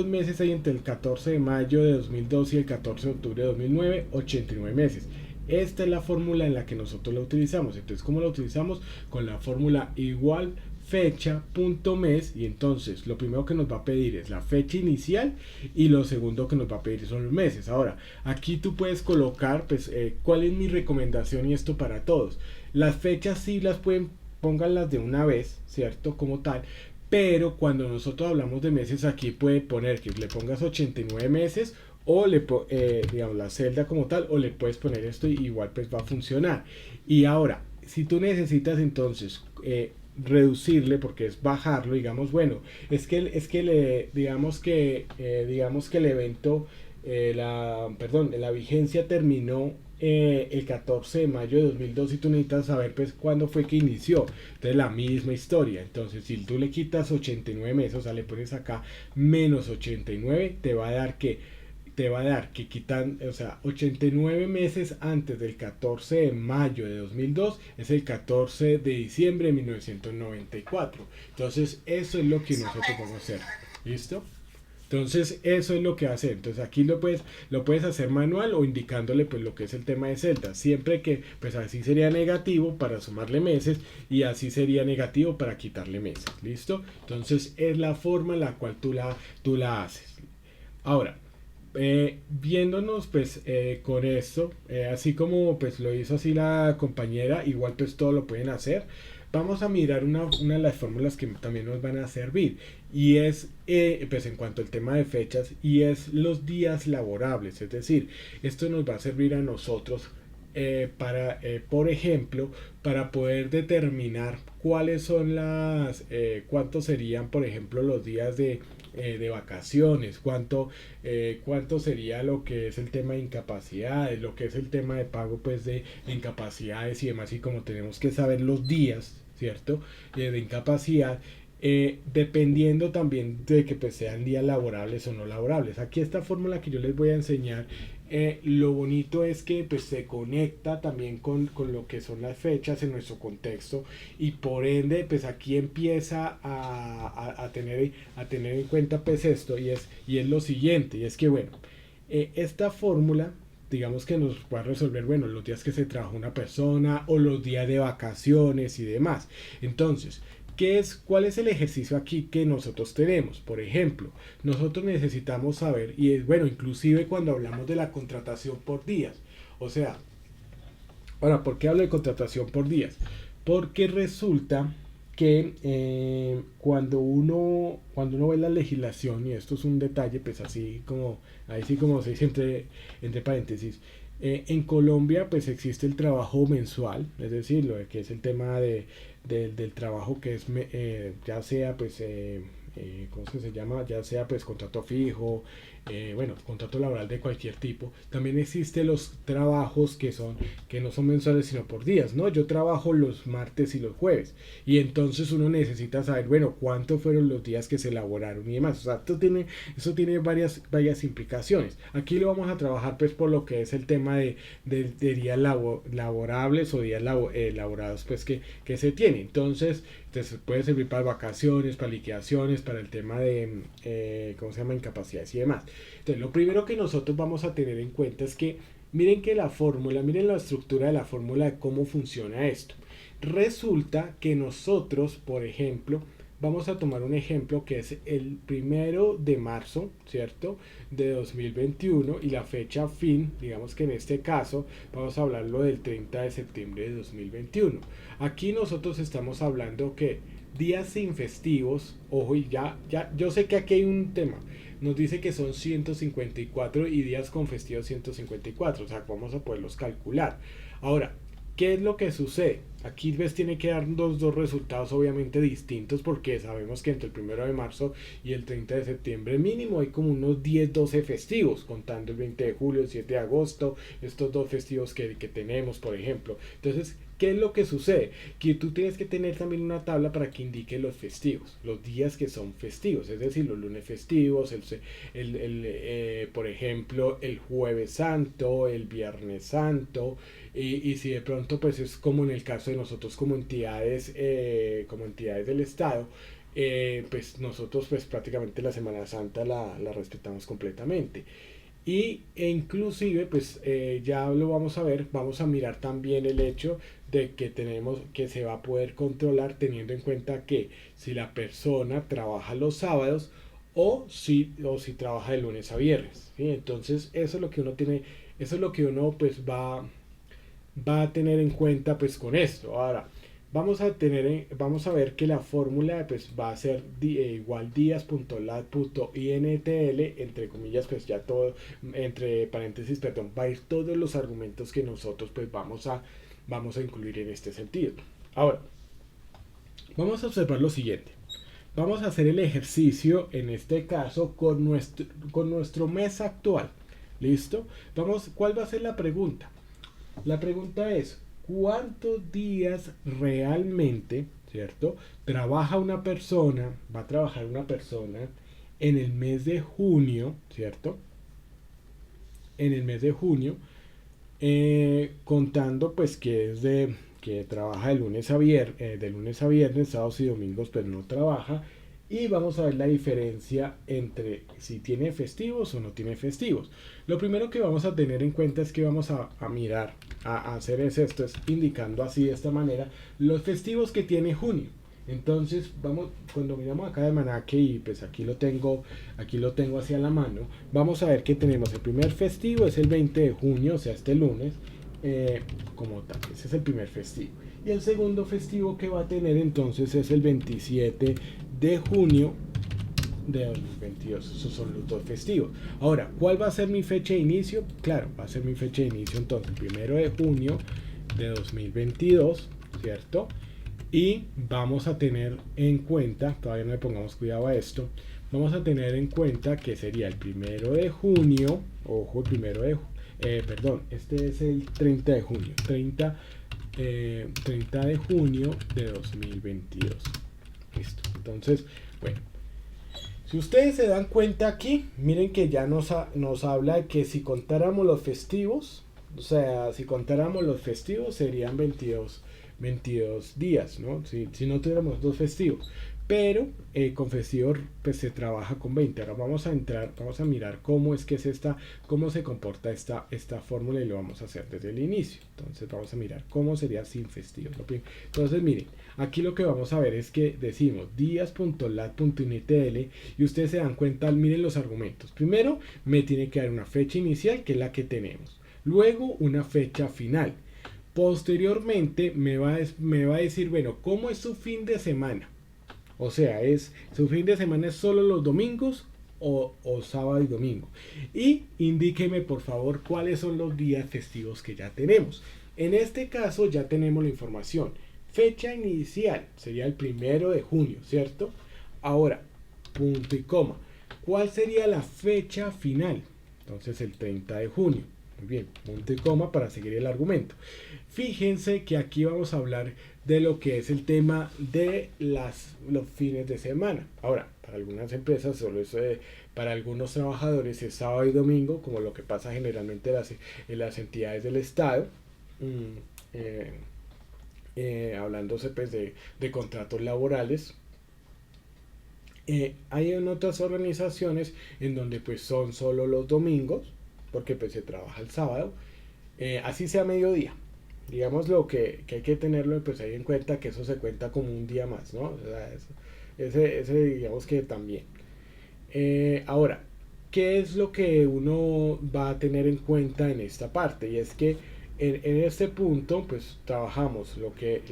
meses hay entre el 14 de mayo de 2002 y el 14 de octubre de 2009? 89 meses. Esta es la fórmula en la que nosotros la utilizamos. Entonces, ¿cómo la utilizamos? Con la fórmula igual fecha punto mes, y entonces lo primero que nos va a pedir es la fecha inicial y lo segundo que nos va a pedir son los meses. Ahora, aquí tú puedes colocar pues cuál es mi recomendación, y esto para todos. Las fechas sí las pueden, pónganlas de una vez, ¿cierto? Como tal. Pero cuando nosotros hablamos de meses, aquí puede poner que le pongas 89 meses o digamos la celda como tal, o le puedes poner esto y igual pues va a funcionar. Y ahora, si tú necesitas entonces reducirle, porque es bajarlo, digamos, bueno, digamos que el evento, la vigencia terminó el 14 de mayo de 2002 y tú necesitas saber pues cuándo fue que inició. Entonces la misma historia. Entonces si tú le quitas 89 meses, o sea, le pones acá menos 89, te va a dar que quitan, o sea, 89 meses antes del 14 de mayo de 2002 es el 14 de diciembre de 1994. Entonces eso es lo que nosotros vamos a hacer. ¿Listo? Entonces eso es lo que hacer. Entonces aquí lo puedes hacer manual o indicándole pues lo que es el tema de celda. Siempre que pues así sería negativo para sumarle meses y así sería negativo para quitarle meses. ¿Listo? Entonces es la forma en la cual tú la haces. Ahora, viéndonos pues con esto, así como pues lo hizo así la compañera, igual pues todo lo pueden hacer. Vamos a mirar una de las fórmulas que también nos van a servir, y es pues en cuanto al tema de fechas, y es los días laborables. Es decir, esto nos va a servir a nosotros por ejemplo, para poder determinar cuáles son cuántos serían, por ejemplo, los días de vacaciones, cuánto sería lo que es el tema de incapacidades, lo que es el tema de pago pues de incapacidades y demás, y como tenemos que saber los días, ¿cierto? De incapacidad, dependiendo también de que pues sean días laborables o no laborables. Aquí esta fórmula que yo les voy a enseñar, lo bonito es que pues se conecta también con lo que son las fechas en nuestro contexto, y por ende pues aquí empieza a tener en cuenta pues esto, y es lo siguiente, y es que bueno, esta fórmula digamos que nos va a resolver, bueno, los días que se trabaja una persona o los días de vacaciones y demás. Entonces, ¿cuál es el ejercicio aquí que nosotros tenemos? Por ejemplo, nosotros necesitamos saber, y es bueno, inclusive cuando hablamos de la contratación por días, o sea, ahora, ¿por qué hablo de contratación por días? Porque resulta que cuando uno ve la legislación, y esto es un detalle, pues así como se dice entre paréntesis, en Colombia pues existe el trabajo mensual, es decir, lo que es el tema del trabajo que es ya sea pues ¿cómo se llama? Ya sea pues contrato fijo, bueno, contrato laboral de cualquier tipo. También existen los trabajos que no son mensuales sino por días, ¿no? Yo trabajo los martes y los jueves, y entonces uno necesita saber, bueno, cuántos fueron los días que se elaboraron y demás. O sea, eso tiene varias implicaciones. Aquí lo vamos a trabajar pues por lo que es el tema de días laborables o días laborados pues que se tiene. Entonces puede servir para vacaciones, para liquidaciones, para el tema de ¿cómo se llama? Incapacidades y demás. Entonces lo primero que nosotros vamos a tener en cuenta es que miren la estructura de la fórmula de cómo funciona esto. Resulta que nosotros, por ejemplo, vamos a tomar un ejemplo que es el 1 de marzo, ¿cierto? De 2021, y la fecha fin, digamos que en este caso vamos a hablarlo del 30 de septiembre de 2021. Aquí nosotros estamos hablando que días sin festivos, ojo, y ya yo sé que aquí hay un tema, nos dice que son 154 y días con festivos 154, o sea, vamos a poderlos calcular. Ahora, ¿qué es lo que sucede? Aquí ves tiene que dar dos resultados obviamente distintos, porque sabemos que entre el 1 de marzo y el 30 de septiembre mínimo hay como unos 10-12 festivos, contando el 20 de julio, el 7 de agosto, estos dos festivos que tenemos, por ejemplo. Entonces, ¿Qué es lo que sucede? Que tú tienes que tener también una tabla para que indique los festivos, los días que son festivos, es decir, los lunes festivos, por ejemplo, el jueves santo, el viernes santo, y si de pronto pues es como en el caso de nosotros como entidades del Estado, pues nosotros pues prácticamente la Semana Santa la respetamos completamente. E inclusive pues ya lo vamos a ver, vamos a mirar también el hecho de que tenemos que se va a poder controlar teniendo en cuenta que si la persona trabaja los sábados o si trabaja de lunes a viernes, ¿sí? Entonces eso es lo que uno tiene, eso es lo que uno pues va a tener en cuenta pues con esto. Ahora, vamos a ver que la fórmula pues va a ser igual días.lat.intl, entre comillas, pues ya todo, entre paréntesis, perdón, va a ir todos los argumentos que nosotros pues vamos a incluir en este sentido. Ahora, vamos a observar lo siguiente. Vamos a hacer el ejercicio, en este caso, con nuestro mes actual. ¿Listo? ¿Cuál va a ser la pregunta? La pregunta es, ¿cuántos días realmente, cierto, va a trabajar una persona en el mes de junio, cierto? En el mes de junio, contando pues que trabaja de lunes a viernes, sábados y domingos pues no trabaja, y vamos a ver la diferencia entre si tiene festivos o no tiene festivos. Lo primero que vamos a tener en cuenta es que vamos a mirar, a hacer esto, es indicando así de esta manera los festivos que tiene junio. Entonces cuando miramos acá de Manaque, y pues aquí lo tengo hacia la mano, vamos a ver que tenemos el primer festivo, es el 20 de junio, o sea este lunes, como tal, ese es el primer festivo. Y el segundo festivo que va a tener entonces es el 27 de junio de 2022. Esos son los dos festivos. Ahora, ¿cuál va a ser mi fecha de inicio? Claro, va a ser mi fecha de inicio entonces el 1 de junio de 2022, ¿cierto? Y vamos a tener en cuenta, todavía no le pongamos cuidado a esto, vamos a tener en cuenta que sería el 1 de junio, ojo, este es el 30 de junio, 30 de junio de 2022. Listo. Entonces, bueno, si ustedes se dan cuenta aquí, miren que ya nos habla de que si contáramos los festivos, o sea, si contáramos los festivos serían 22 días, ¿no? Si no tuviéramos dos festivos. Pero con festivos pues se trabaja con 20. Ahora vamos a mirar cómo se comporta esta fórmula, y lo vamos a hacer desde el inicio. Entonces vamos a mirar cómo sería sin festivos. Entonces miren, aquí lo que vamos a ver es que decimos días.lat.intl, y ustedes se dan cuenta, miren los argumentos. Primero me tiene que dar una fecha inicial, que es la que tenemos. Luego una fecha final. Posteriormente me va a decir, bueno, ¿cómo es su fin de semana? O sea, su fin de semana es solo los domingos o sábado y domingo. Y indíqueme por favor cuáles son los días festivos que ya tenemos. En este caso ya tenemos la información. Fecha inicial sería el 1 de junio, ¿cierto? Ahora, punto y coma. ¿Cuál sería la fecha final? Entonces el 30 de junio. Muy bien, punto y coma para seguir el argumento. Fíjense que aquí vamos a hablar de lo que es el tema de los fines de semana. Ahora, para algunas empresas, para algunos trabajadores es sábado y domingo, como lo que pasa generalmente en las entidades del Estado. Hablándose pues de contratos laborales. Hay en otras organizaciones en donde pues son solo los domingos, porque pues se trabaja el sábado, así sea mediodía. Digamos lo que hay que tenerlo pues ahí en cuenta, que eso se cuenta como un día más, ¿no? O sea, ese digamos que también. Ahora, ¿qué es lo que uno va a tener en cuenta en esta parte? Y es que en este punto pues trabajamos lo que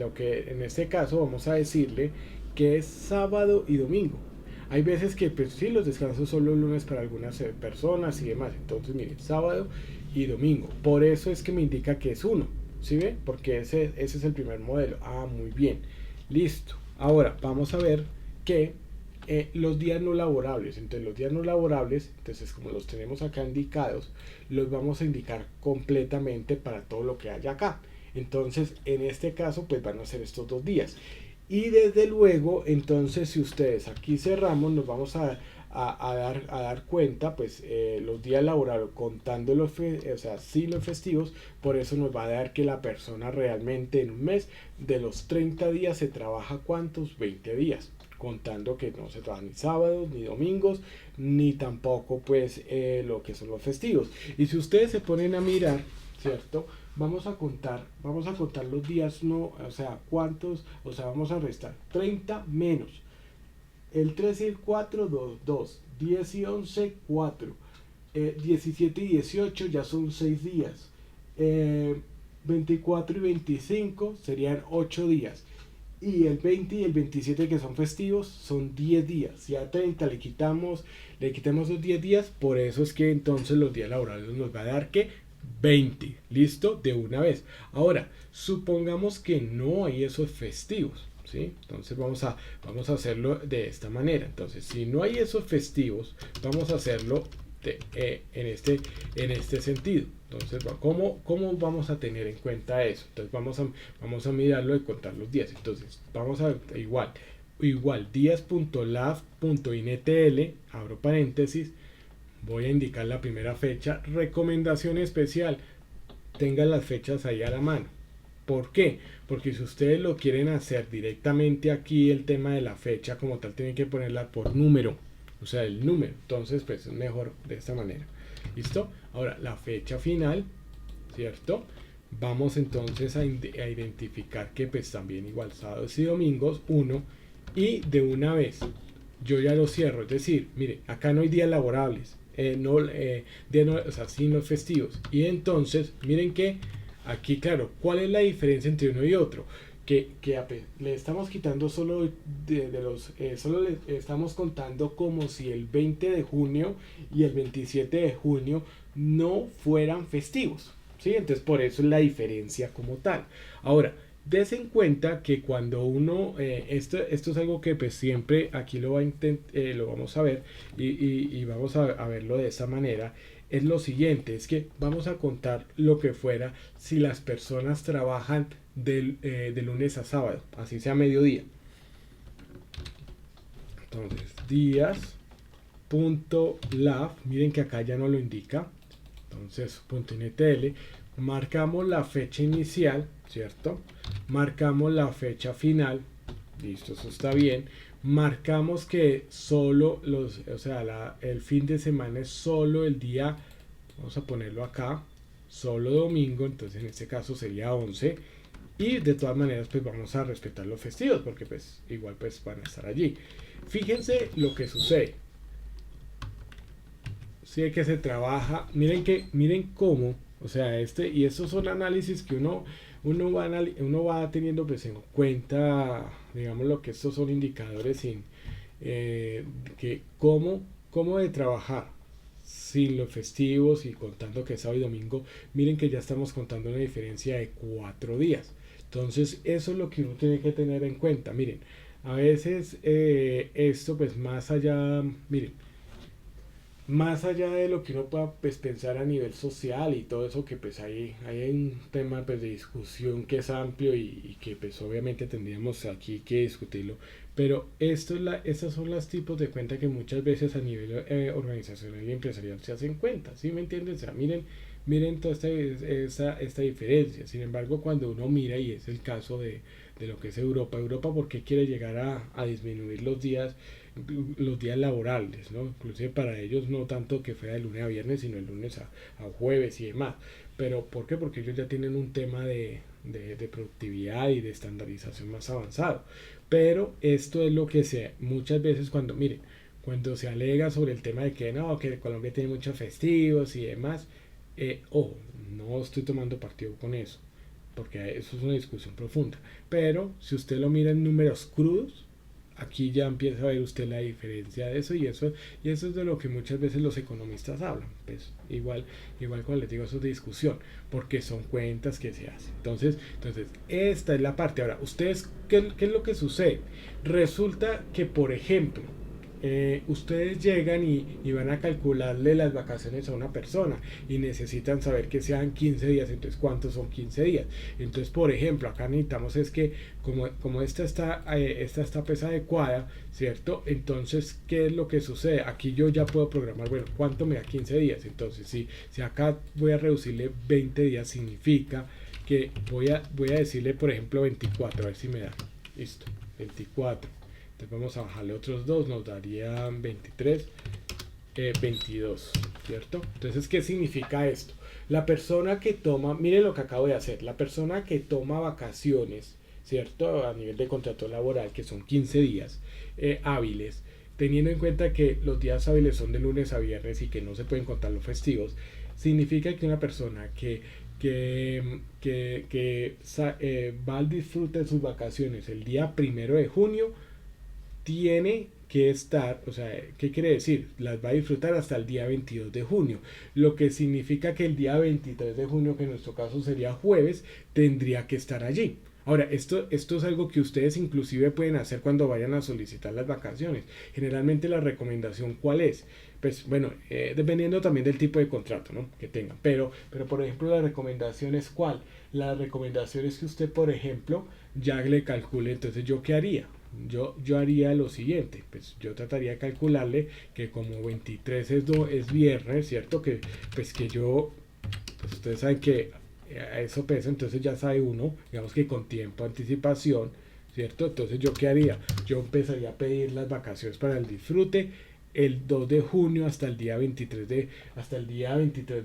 en este caso vamos a decirle que es sábado y domingo. Hay veces que pues sí, los descansos son los lunes para algunas personas y demás. Entonces miren, sábado y domingo. Por eso es que me indica que es uno. ¿Sí ve? Porque ese es el primer modelo. Ah, muy bien. Listo. Ahora vamos a ver que los días no laborables. Entonces los días no laborables, entonces como los tenemos acá indicados, los vamos a indicar completamente para todo lo que haya acá. Entonces, en este caso, pues van a ser estos 2 días. Y desde luego, entonces, si ustedes aquí cerramos, nos vamos a dar cuenta, pues los días laborables contando o sea, sin los festivos, por eso nos va a dar que la persona realmente en un mes de los 30 días se trabaja ¿cuántos? 20 días, contando que no se trabaja ni sábados, ni domingos, ni tampoco pues lo que son los festivos. Y si ustedes se ponen a mirar, ¿cierto? Vamos a contar los días, no, o sea, cuántos, o sea, vamos a restar 30 menos el 3 y el 4, 2, 2, 10 y 11, 4, 17 y 18 ya son 6 días, 24 y 25 serían 8 días, y el 20 y el 27 que son festivos son 10 días. Si a 30 le quitamos los 10 días, por eso es que entonces los días laborables nos va a dar que 20, listo, de una vez. Ahora, supongamos que no hay esos festivos, ¿sí? Entonces vamos a hacerlo de esta manera. Entonces, si no hay esos festivos, vamos a hacerlo en este sentido. Entonces, ¿cómo vamos a tener en cuenta eso? Entonces vamos a mirarlo y contar los días. Entonces, vamos a igual días.lab.intl, abro paréntesis, voy a indicar la primera fecha. Recomendación especial, tengan las fechas ahí a la mano. ¿Por qué? Porque si ustedes lo quieren hacer directamente aquí, el tema de la fecha como tal, tienen que ponerla por número, o sea, el número. Entonces, pues es mejor de esta manera. ¿Listo? Ahora, la fecha final, ¿cierto? Vamos entonces a identificar que pues también igual sábados y domingos, 1, y de una vez yo ya lo cierro. Es decir, mire, acá no hay días laborables, o sea, sin los festivos. Y entonces, miren que aquí, claro, ¿cuál es la diferencia entre uno y otro? Que le estamos quitando solo solo le estamos contando como si el 20 de junio y el 27 de junio no fueran festivos, ¿sí? Entonces por eso es la diferencia como tal. Ahora, des en cuenta que cuando uno, esto es algo que pues siempre aquí lo vamos a ver y vamos a verlo de esa manera. Es lo siguiente, es que vamos a contar lo que fuera si las personas trabajan de lunes a sábado, así sea mediodía. Entonces, días.lab, miren que acá ya no lo indica. Entonces, .ntl, marcamos la fecha inicial, ¿cierto? Marcamos la fecha final, listo, eso está bien. Marcamos que solo el fin de semana es solo el día, vamos a ponerlo acá, solo domingo, entonces en este caso sería 11, y de todas maneras pues vamos a respetar los festivos porque pues igual pues van a estar allí. Fíjense lo que sucede. Si que se trabaja, miren cómo, o sea, y estos son análisis que uno va teniendo pues en cuenta, digamos, lo que estos son indicadores que cómo de trabajar sin los festivos y contando que es sábado y domingo. Miren que ya estamos contando una diferencia de 4 días. Entonces eso es lo que uno tiene que tener en cuenta. Miren, a veces esto pues más allá, miren, más allá de lo que uno pueda pues, pensar a nivel social y todo eso, que pues hay un tema pues, de discusión que es amplio y que pues obviamente tendríamos aquí que discutirlo, pero estas son las tipos de cuenta que muchas veces a nivel organizacional y empresarial se hacen cuenta, ¿sí me entienden? O sea, miren toda esta diferencia. Sin embargo, cuando uno mira, y es el caso de lo que es Europa, ¿por qué quiere llegar a disminuir los días laborables, ¿no? Inclusive para ellos no tanto que fuera de lunes a viernes, sino el lunes a jueves y demás. Pero ¿por qué? Porque ellos ya tienen un tema de productividad y de estandarización más avanzado. Pero esto es lo que muchas veces cuando se alega sobre el tema de que no, que Colombia tiene muchos festivos y demás, no estoy tomando partido con eso, porque eso es una discusión profunda. Pero si usted lo mira en números crudos, aquí ya empieza a ver usted la diferencia de eso, y eso es de lo que muchas veces los economistas hablan. Pues igual como les digo, eso es de discusión, porque son cuentas que se hacen. Entonces esta es la parte. Ahora, ustedes, ¿qué es lo que sucede? Resulta que, por ejemplo, ustedes llegan y van a calcularle las vacaciones a una persona y necesitan saber que sean 15 días, entonces ¿cuántos son 15 días? Entonces, por ejemplo, acá necesitamos es que como esta está pues adecuada, ¿cierto? Entonces, ¿qué es lo que sucede? Aquí yo ya puedo programar, bueno, ¿cuánto me da 15 días? Entonces, si acá voy a reducirle 20 días, significa que voy a decirle, por ejemplo, 24, a ver si me da. Listo, 24. Entonces vamos a bajarle otros 2, nos darían 23, 22, ¿cierto? Entonces, ¿qué significa esto? La persona que toma, miren lo que acabo de hacer, la persona que toma vacaciones, ¿cierto? A nivel de contrato laboral, que son 15 días hábiles, teniendo en cuenta que los días hábiles son de lunes a viernes y que no se pueden contar los festivos, significa que una persona que va al disfrute de sus vacaciones el día 1 de junio, tiene que estar, o sea, ¿qué quiere decir? Las va a disfrutar hasta el día 22 de junio, lo que significa que el día 23 de junio, que en nuestro caso sería jueves, tendría que estar allí. Ahora, esto es algo que ustedes inclusive pueden hacer cuando vayan a solicitar las vacaciones. Generalmente la recomendación, ¿cuál es? Pues bueno, dependiendo también del tipo de contrato, ¿no?, que tengan. Pero por ejemplo, la recomendación es ¿cuál? La recomendación es que usted, por ejemplo, ya le calcule. Entonces, ¿yo qué haría? Yo haría lo siguiente, pues yo trataría de calcularle que como 23 es viernes, ¿cierto? Que pues que yo, pues ustedes saben que a eso pesa, entonces ya sabe uno, digamos que con tiempo de anticipación, ¿cierto? Entonces yo qué haría, yo empezaría a pedir las vacaciones para el disfrute el 2 de junio hasta el día 23 de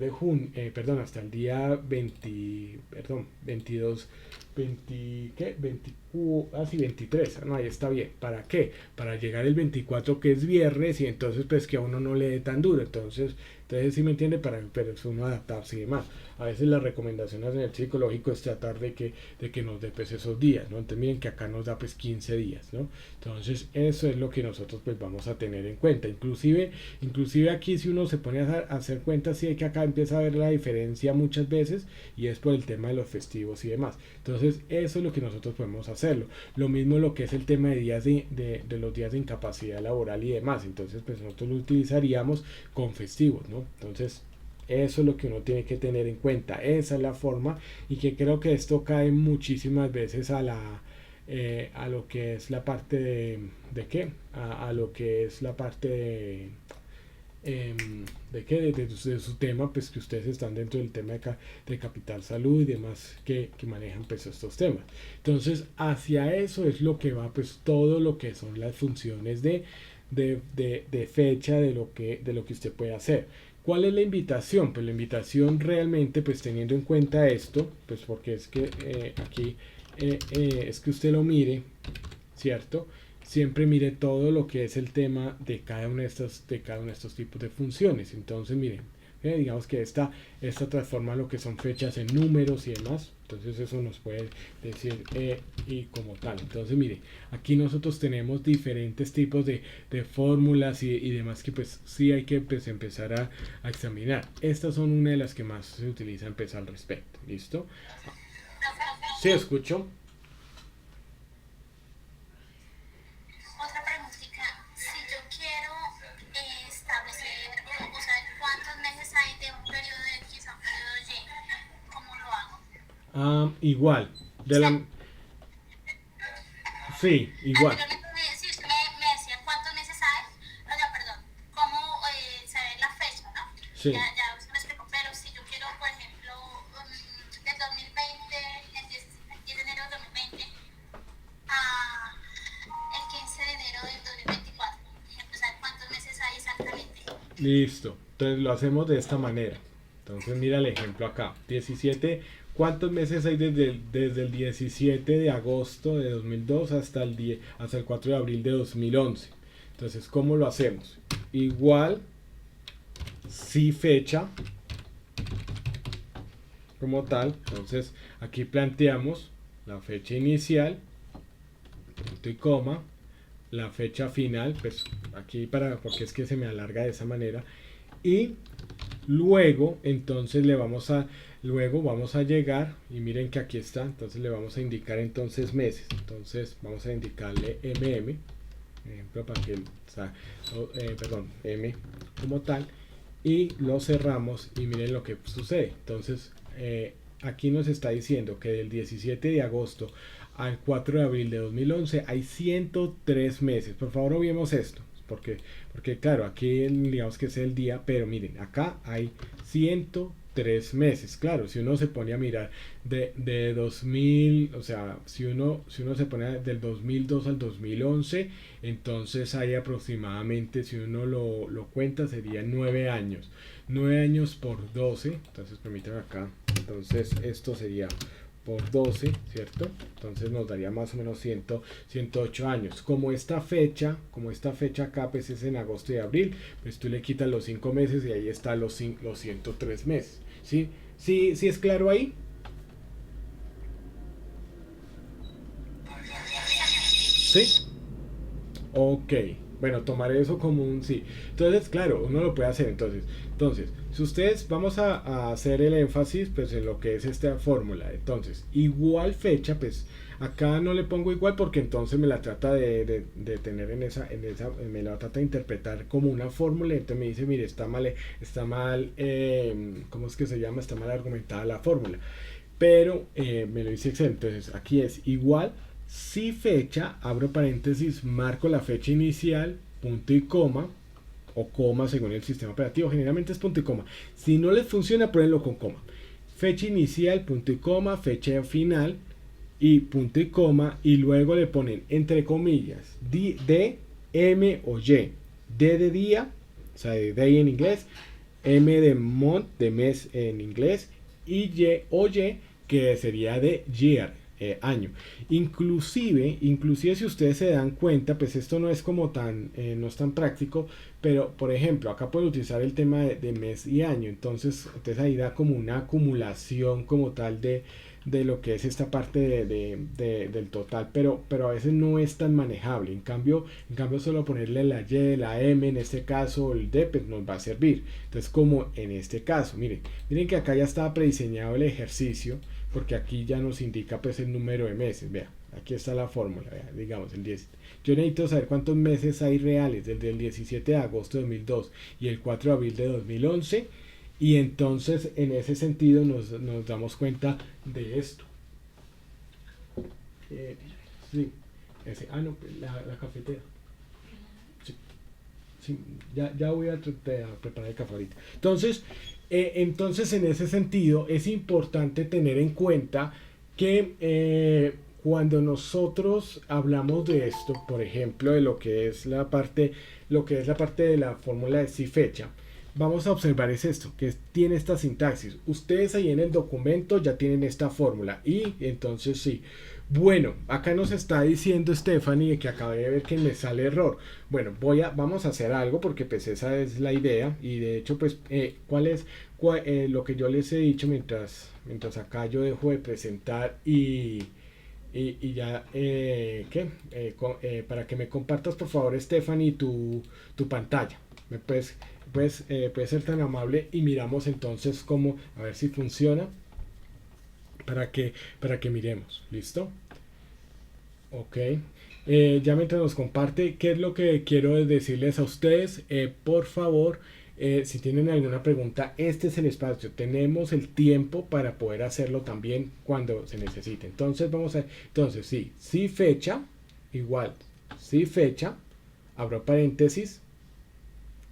junio, perdón, hasta el día 20, perdón, 22, 20, ¿qué? 24, sí, 23, no, ahí está bien. ¿Para qué? Para llegar el 24, que es viernes, y entonces pues que a uno no le dé tan duro, entonces sí me entiende, pero es uno adaptarse y demás. A veces las recomendaciones en el psicológico es tratar de que nos dé pues esos días, ¿no? Entonces miren que acá nos da pues 15 días, ¿no? Entonces eso es lo que nosotros pues vamos a tener en cuenta. Inclusive aquí, si uno se pone a hacer cuentas, sí, que acá empieza a ver la diferencia muchas veces, y es por el tema de los festivos y demás. Entonces eso es lo que nosotros podemos hacerlo. Lo mismo lo que es el tema de días de los días de incapacidad laboral y demás. Entonces pues nosotros lo utilizaríamos con festivos, ¿no? Entonces eso es lo que uno tiene que tener en cuenta. Esa es la forma, y que creo que esto cae muchísimas veces a lo que es la parte de qué, a lo que es la parte de qué, de su tema, pues que ustedes están dentro del tema de capital salud y demás, que manejan pues estos temas. Entonces hacia eso es lo que va pues todo lo que son las funciones de fecha, de lo que usted puede hacer. ¿Cuál es la invitación? Pues la invitación realmente, pues teniendo en cuenta esto, pues porque es que aquí es que usted lo mire, ¿cierto? Siempre mire todo lo que es el tema de cada uno de estos tipos de funciones. Entonces, miren, digamos que esta transforma lo que son fechas en números y demás. Entonces eso nos puede decir y como tal. Entonces, mire, aquí nosotros tenemos diferentes tipos de fórmulas y demás que pues sí hay que pues, empezar a examinar. Estas son una de las que más se utilizan pues al respecto. ¿Listo? Sí, escucho. Otra preguntita, si yo quiero establecer o saber cuántos meses hay de un periodo X a un periodo Y, ¿cómo lo hago? Igual. O sea, Sí, igual. anteriormente si usted me decía cuántos meses hay, o sea, perdón, cómo saber la fecha, ¿no? Sí. Ya usted me explicó, pero si yo quiero, por ejemplo, del 2020, el 10 de enero del 2020 a el 15 de enero del 2024, por ejemplo, saber cuántos meses hay exactamente. Listo. Entonces lo hacemos de esta manera. Entonces mira el ejemplo acá. 17. ¿Cuántos meses hay desde el 17 de agosto de 2002 hasta el 4 de abril de 2011? Entonces, ¿cómo lo hacemos? Igual, si fecha, como tal. Entonces, aquí planteamos la fecha inicial, punto y coma, la fecha final, pues aquí porque es que se me alarga de esa manera, y luego entonces luego vamos a llegar, y miren que aquí está, entonces le vamos a indicar entonces meses. Entonces vamos a indicarle mm, ejemplo, para que perdón, M como tal, y lo cerramos y miren lo que sucede. Entonces, aquí nos está diciendo que del 17 de agosto al 4 de abril de 2011 hay 103 meses. Por favor, obviemos esto, porque claro, aquí digamos que es el día, pero miren, acá hay 103 meses. Claro, si uno se pone a mirar de 2000, o sea, si uno se pone del 2002 al 2011, entonces hay aproximadamente, si uno lo cuenta, serían 9 años. 9 años por 12, entonces permítanme acá, entonces esto sería por 12, ¿cierto? Entonces nos daría más o menos 108 años. Como esta fecha acá pues es en agosto y abril, pues tú le quitas los 5 meses y ahí está los 103 meses. ¿Sí? ¿Sí es claro ahí? ¿Sí? Ok, bueno, tomaré eso como un sí. Entonces, claro, uno lo puede hacer. Entonces, si ustedes vamos a hacer el énfasis, pues en lo que es esta fórmula. Entonces, igual fecha, pues acá no le pongo igual porque entonces me la trata de tener me la trata de interpretar como una fórmula. Entonces me dice, mire, está mal, ¿cómo es que se llama? Está mal argumentada la fórmula. Pero me lo dice excelente. Entonces, aquí es igual. Si fecha, abro paréntesis, marco la fecha inicial, punto y coma, o coma según el sistema operativo. Generalmente es punto y coma. Si no les funciona, ponenlo con coma. Fecha inicial, punto y coma, fecha final y punto y coma. Y luego le ponen entre comillas D, M o Y. D de día, o sea, de day en inglés. M de month, de mes en inglés. Y Y o Y, que sería de year, año. Inclusive si ustedes se dan cuenta, pues esto no es como no es tan práctico, pero por ejemplo, acá pueden utilizar el tema de mes y año, entonces ahí da como una acumulación como tal de lo que es esta parte del total, pero a veces no es tan manejable. En cambio solo ponerle la Y, la M, en este caso el D, pues nos va a servir. Entonces, como en este caso, miren que acá ya estaba prediseñado el ejercicio, porque aquí ya nos indica pues el número de meses. Vea, aquí está la fórmula, vea, digamos el 10. Yo necesito saber cuántos meses hay reales desde el 17 de agosto de 2002 y el 4 de abril de 2011, y entonces en ese sentido nos damos cuenta de esto. Sí, no, la cafetera. Sí, sí, ya voy a preparar el café ahorita. Entonces en ese sentido es importante tener en cuenta que cuando nosotros hablamos de esto, por ejemplo, de lo que es la parte de la fórmula de si fecha, vamos a observar es esto, que tiene esta sintaxis. Ustedes ahí en el documento ya tienen esta fórmula y entonces sí. Bueno, acá nos está diciendo Stephanie que acabé de ver que me sale error. Bueno, vamos a hacer algo porque pues esa es la idea y de hecho pues lo que yo les he dicho mientras acá yo dejo de presentar y ya, para que me compartas por favor, Stephanie, tu pantalla. Puedes ser tan amable y miramos entonces cómo, a ver si funciona, para que miremos. ¿Listo? Ok. Ya mientras nos comparte, ¿qué es lo que quiero decirles a ustedes? Por favor, si tienen alguna pregunta, este es el espacio. Tenemos el tiempo para poder hacerlo también cuando se necesite. Entonces, sí fecha, igual, sí fecha, abro paréntesis,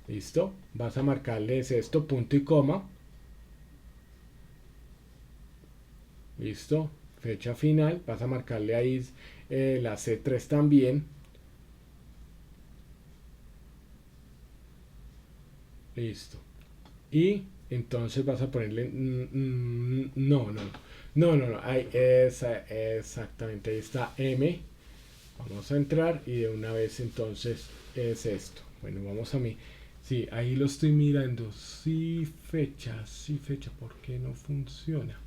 listo, vas a marcarles esto, punto y coma, listo, fecha final, vas a marcarle ahí la C3 también, listo, y entonces vas a ponerle no, ahí, exactamente, ahí está M, vamos a entrar y de una vez entonces es esto. Bueno, vamos a mí. Sí, ahí lo estoy mirando. Sí, fecha, ¿por qué no funciona?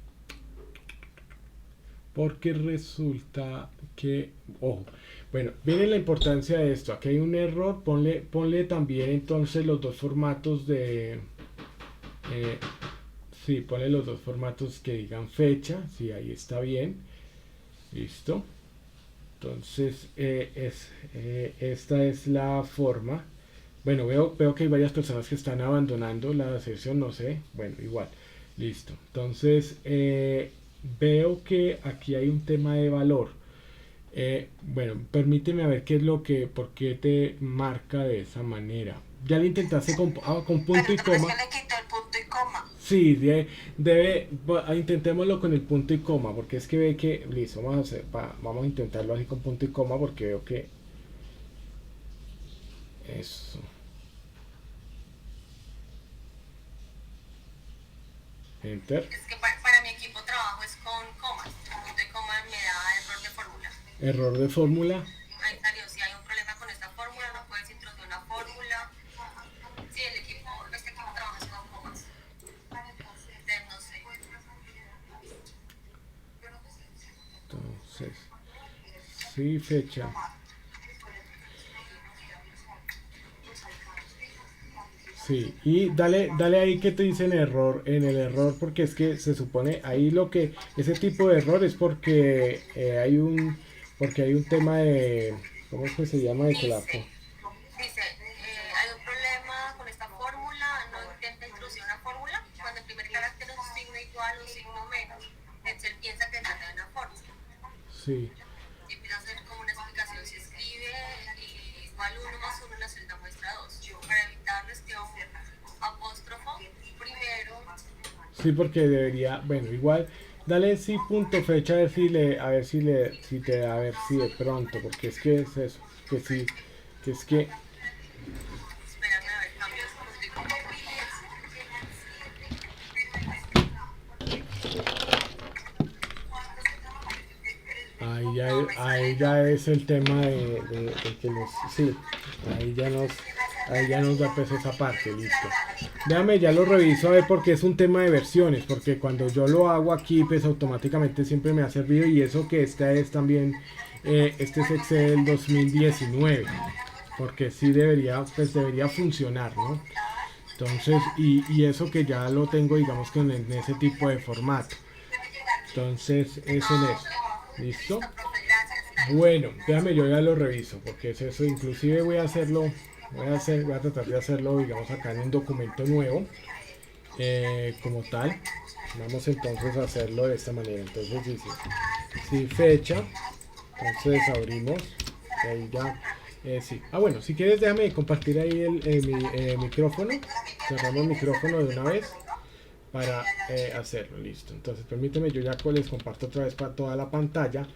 Porque resulta que, ojo, bueno, miren la importancia de esto. Aquí hay un error, ponle también entonces los dos formatos sí, ponle los dos formatos que digan fecha, sí, ahí está bien, listo. Entonces, esta es la forma. Bueno, veo que hay varias personas que están abandonando la sesión, no sé. Bueno, igual. Listo. Entonces, veo que aquí hay un tema de valor. Bueno, permíteme a ver qué es lo que, por qué te marca de esa manera. Ya lo intentaste con punto y coma. Es que le quitó el punto y coma. Sí, intentémoslo con el punto y coma, porque es que ve que, listo, vamos a intentarlo así con punto y coma, porque veo que eso. Enter. Es que para mi equipo trabajo es con comas. Punto y coma me da error de fórmula. Error de fórmula. Ahí salió, si hay un problema con esta fórmula, no puedes introducir una fórmula. Sí, este equipo trabaja con comas. Entonces, no sé. Entonces, sí, fecha. Sí, y dale ahí que te dicen error, en el error, porque es que se supone ahí ese tipo de error es porque porque hay un tema de, ¿cómo es que se llama? De colapso. Dice, hay un problema con esta fórmula, no intenta introducir una fórmula, cuando el primer carácter es un signo igual o un signo menos, Excel piensa que trata de una fórmula. Sí. Y empieza a hacer como una explicación, si escribe igual 1 más 1 la celda muestra 2. Para evitarlo escribo apóstrofo primero. Sí, porque debería, bueno, igual, dale sí punto fecha, a ver si te da, a ver si de pronto, porque es que es eso, que sí, que es que Espérame a ver, cambios punto y coma. ahí ya es el tema de que sí, ahí ya nos da pues esa parte, listo. Déjame, ya lo reviso a ver porque es un tema de versiones, porque cuando yo lo hago aquí pues automáticamente siempre me ha servido y eso que esta es también, este es Excel 2019, porque sí debería funcionar, ¿no? Entonces, y eso que ya lo tengo digamos que en ese tipo de formato. Entonces es en eso. ¿Listo? Bueno, déjame, yo ya lo reviso, porque es eso, inclusive voy a tratar de hacerlo, digamos, acá en un documento nuevo, como tal. Vamos entonces a hacerlo de esta manera. Entonces dice, sí, fecha, entonces abrimos, ahí ya, sí. Bueno, si quieres déjame compartir ahí mi micrófono, cerramos el micrófono de una vez para hacerlo, listo. Entonces permíteme, yo ya les comparto otra vez para toda la pantalla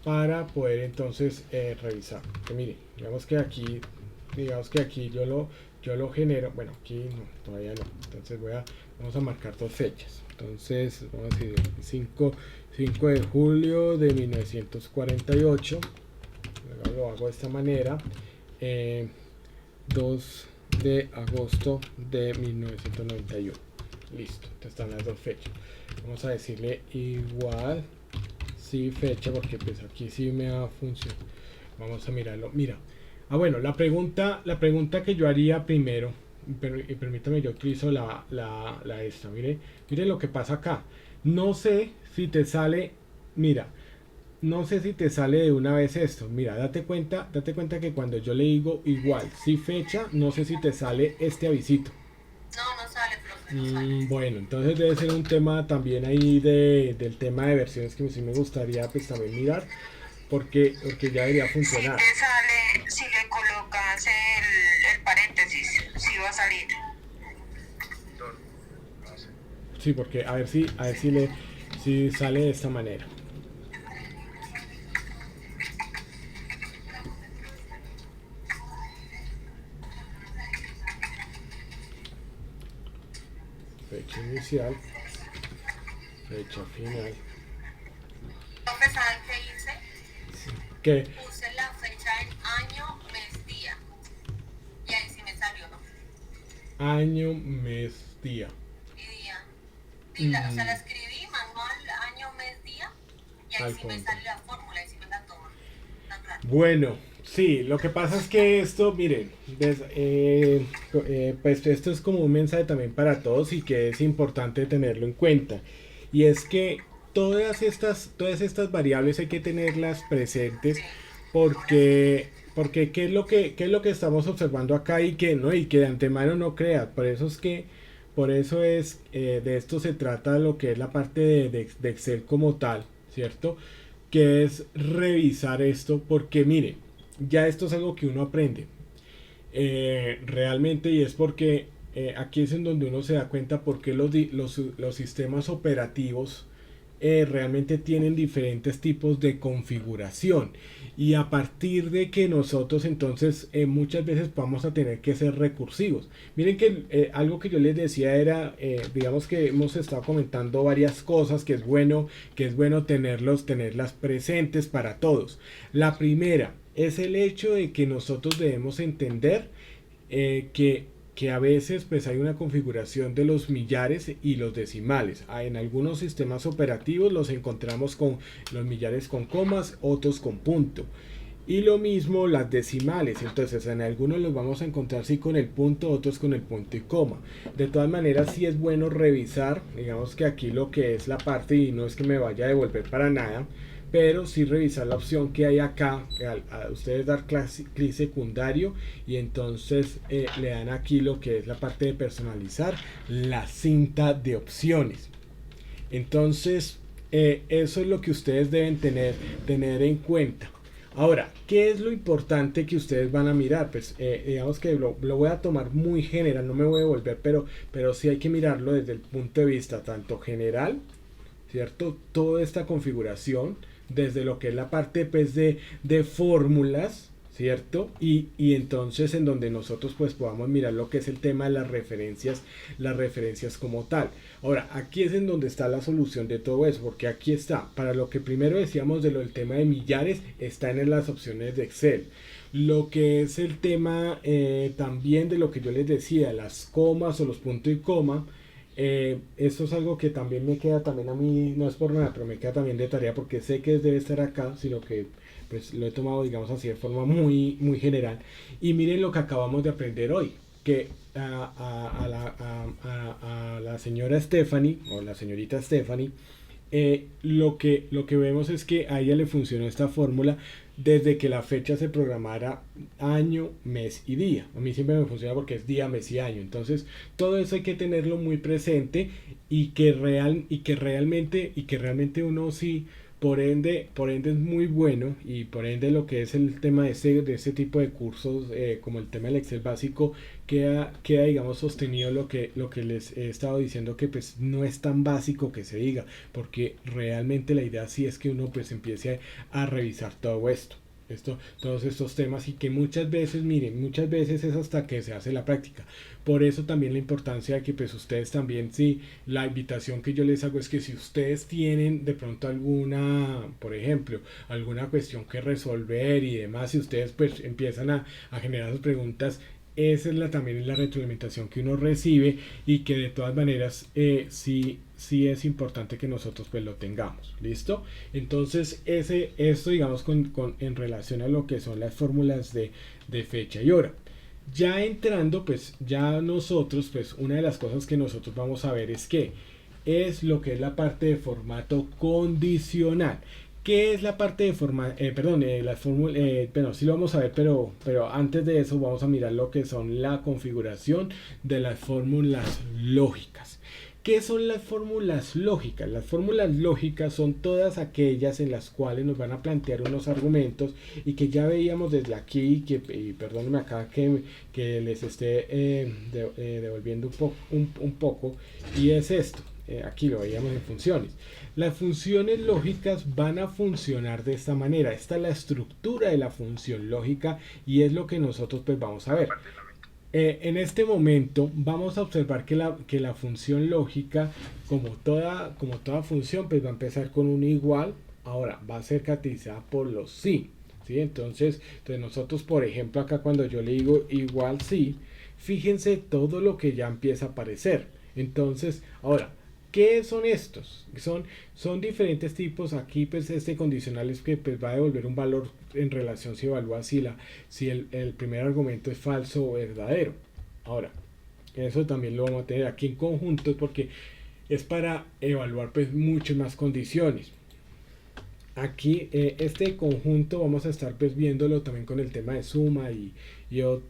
para poder entonces revisar. Que mire, digamos que aquí yo lo genero, bueno, aquí no, todavía no. Entonces vamos a marcar dos fechas. Entonces vamos a decir 5 de julio de 1948. Luego lo hago de esta manera. 2 de agosto de 1991. Listo, entonces están las dos fechas. Vamos a decirle igual, sí, fecha, porque pues aquí sí me ha funcionado. Vamos a mirarlo. Mira, bueno, la pregunta que yo haría primero, y permítame, yo utilizo la esta. Mire lo que pasa acá. No sé si te sale, mira, no sé si te sale de una vez esto. Mira, date cuenta que cuando yo le digo igual, sí, fecha, no sé si te sale este avisito. No sale, profe, no sale. Bueno, entonces debe ser un tema también ahí del tema de versiones que sí me gustaría pues también mirar, porque ya debería funcionar. Si te sale, si le colocas el paréntesis, sí va a salir. Sí, porque a ver si sale de esta manera. Fecha inicial, fecha final. Profe, ¿saben qué hice? ¿Qué? Puse la fecha en año, mes, día. Y ahí sí me salió, ¿no? Año, mes, día. Y día. O sea, la escribí manual, año, mes, día. Y ahí sí me sale la fórmula, ahí sí me la toma. Bueno, sí, lo que pasa es que esto, miren, pues esto es como un mensaje también para todos y que es importante tenerlo en cuenta. Y es que todas estas variables hay que tenerlas presentes porque qué es lo que estamos observando acá y que no, y que de antemano no crea. Por eso es, de esto se trata lo que es la parte de Excel como tal, ¿cierto? Que es revisar esto, porque mire, ya esto es algo que uno aprende realmente, y es porque aquí es en donde uno se da cuenta por qué los sistemas operativos realmente tienen diferentes tipos de configuración, y a partir de que nosotros entonces muchas veces vamos a tener que ser recursivos. Miren que algo que yo les decía era, digamos que hemos estado comentando varias cosas que es bueno tenerlas presentes para todos. La primera es el hecho de que nosotros debemos entender que a veces pues hay una configuración de los millares y los decimales. En algunos sistemas operativos los encontramos con los millares con comas, otros con punto. Y lo mismo las decimales, entonces en algunos los vamos a encontrar sí con el punto, otros con el punto y coma. De todas maneras sí es bueno revisar, digamos que aquí lo que es la parte, y no es que me vaya a devolver para nada, pero sí revisar la opción que hay acá, a ustedes dar clic secundario, y entonces le dan aquí lo que es la parte de personalizar, la cinta de opciones. Entonces eso es lo que ustedes deben tener en cuenta. Ahora, ¿qué es lo importante que ustedes van a mirar? Pues digamos que lo voy a tomar muy general, no me voy a devolver, pero sí hay que mirarlo desde el punto de vista tanto general, ¿cierto? Toda esta configuración, desde lo que es la parte pues, de fórmulas, ¿cierto? Y entonces en donde nosotros pues podamos mirar lo que es el tema de las referencias como tal. Ahora, aquí es en donde está la solución de todo eso, porque aquí está, para lo que primero decíamos de lo del tema de millares, están en las opciones de Excel. Lo que es el tema también de lo que yo les decía, las comas o los puntos y coma, esto es algo que también me queda también a mí, no es por nada, pero me queda también de tarea, porque sé que debe estar acá, sino que pues lo he tomado, digamos así, de forma muy general. Y miren lo que acabamos de aprender hoy, que a la señora Stephanie, o la señorita Stephanie, lo que vemos es que a ella le funcionó esta fórmula desde que la fecha se programara año, mes y día. A mí siempre me funciona porque es día, mes y año. Entonces, todo eso hay que tenerlo muy presente, y que realmente uno sí, por ende es muy bueno, y por ende lo que es el tema de ese tipo de cursos, como el tema del Excel básico, queda digamos sostenido lo que les he estado diciendo, que pues no es tan básico que se diga, porque realmente la idea sí es que uno pues empiece a revisar todo todos estos temas, y que muchas veces, miren, muchas veces es hasta que se hace la práctica. Por eso también la importancia de que pues ustedes también, sí, la invitación que yo les hago es que si ustedes tienen de pronto alguna, por ejemplo, alguna cuestión que resolver y demás, si ustedes pues empiezan a generar sus preguntas, esa es también la retroalimentación que uno recibe, y que de todas maneras sí es importante que nosotros pues lo tengamos, ¿listo? Entonces esto digamos en relación a lo que son las fórmulas de fecha y hora. Ya entrando pues ya nosotros pues una de las cosas que nosotros vamos a ver es lo que es la parte de formato condicional. ¿Qué es la parte de la fórmula? Bueno, sí lo vamos a ver, pero antes de eso vamos a mirar lo que son la configuración de las fórmulas lógicas. ¿Qué son las fórmulas lógicas? Las fórmulas lógicas son todas aquellas en las cuales nos van a plantear unos argumentos, y que ya veíamos desde aquí, y perdónenme acá que les esté devolviendo un poco, y es esto. Aquí lo veíamos en funciones. Las funciones lógicas van a funcionar de esta manera. Esta es la estructura de la función lógica, y es lo que nosotros pues vamos a ver. En este momento vamos a observar que la función lógica, como toda función, pues va a empezar con un igual. Ahora va a ser caracterizada por los sí. ¿Sí? Entonces nosotros, por ejemplo, acá cuando yo le digo igual sí, fíjense todo lo que ya empieza a aparecer. Entonces, ahora, ¿qué son estos? Son diferentes tipos. Aquí pues este condicional es que pues va a devolver un valor en relación, si evalúa si el primer argumento es falso o verdadero. Ahora, eso también lo vamos a tener aquí en conjunto, porque es para evaluar pues muchas más condiciones. aquí este conjunto vamos a estar pues viéndolo también con el tema de suma y lo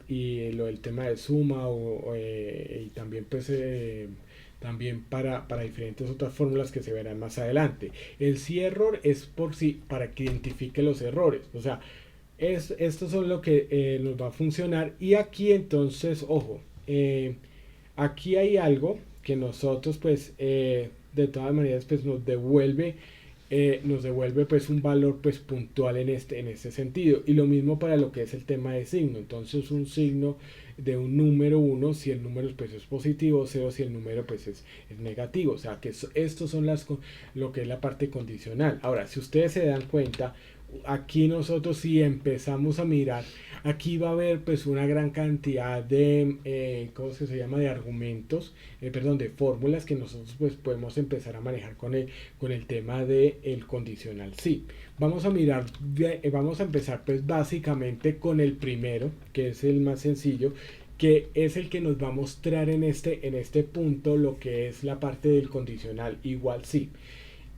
del tema de suma y también pues también para diferentes otras fórmulas que se verán más adelante. El sí error es por sí para que identifique los errores, o sea, estos son lo que nos va a funcionar. Y aquí entonces, ojo, aquí hay algo que nosotros pues de todas maneras pues nos devuelve pues un valor pues puntual en este sentido, y lo mismo para lo que es el tema de signo. Entonces un signo de un número 1 si el número pues es positivo, 0 si el número pues es negativo, o sea que estos son lo que es la parte condicional. Ahora, si ustedes se dan cuenta, aquí nosotros si empezamos a mirar, aquí va a haber pues una gran cantidad de ¿cómo se llama? De argumentos, perdón, de fórmulas que nosotros pues podemos empezar a manejar con el tema de el condicional sí. Vamos a mirar, vamos a empezar pues básicamente con el primero, que es el más sencillo, que es el que nos va a mostrar en este punto lo que es la parte del condicional igual sí.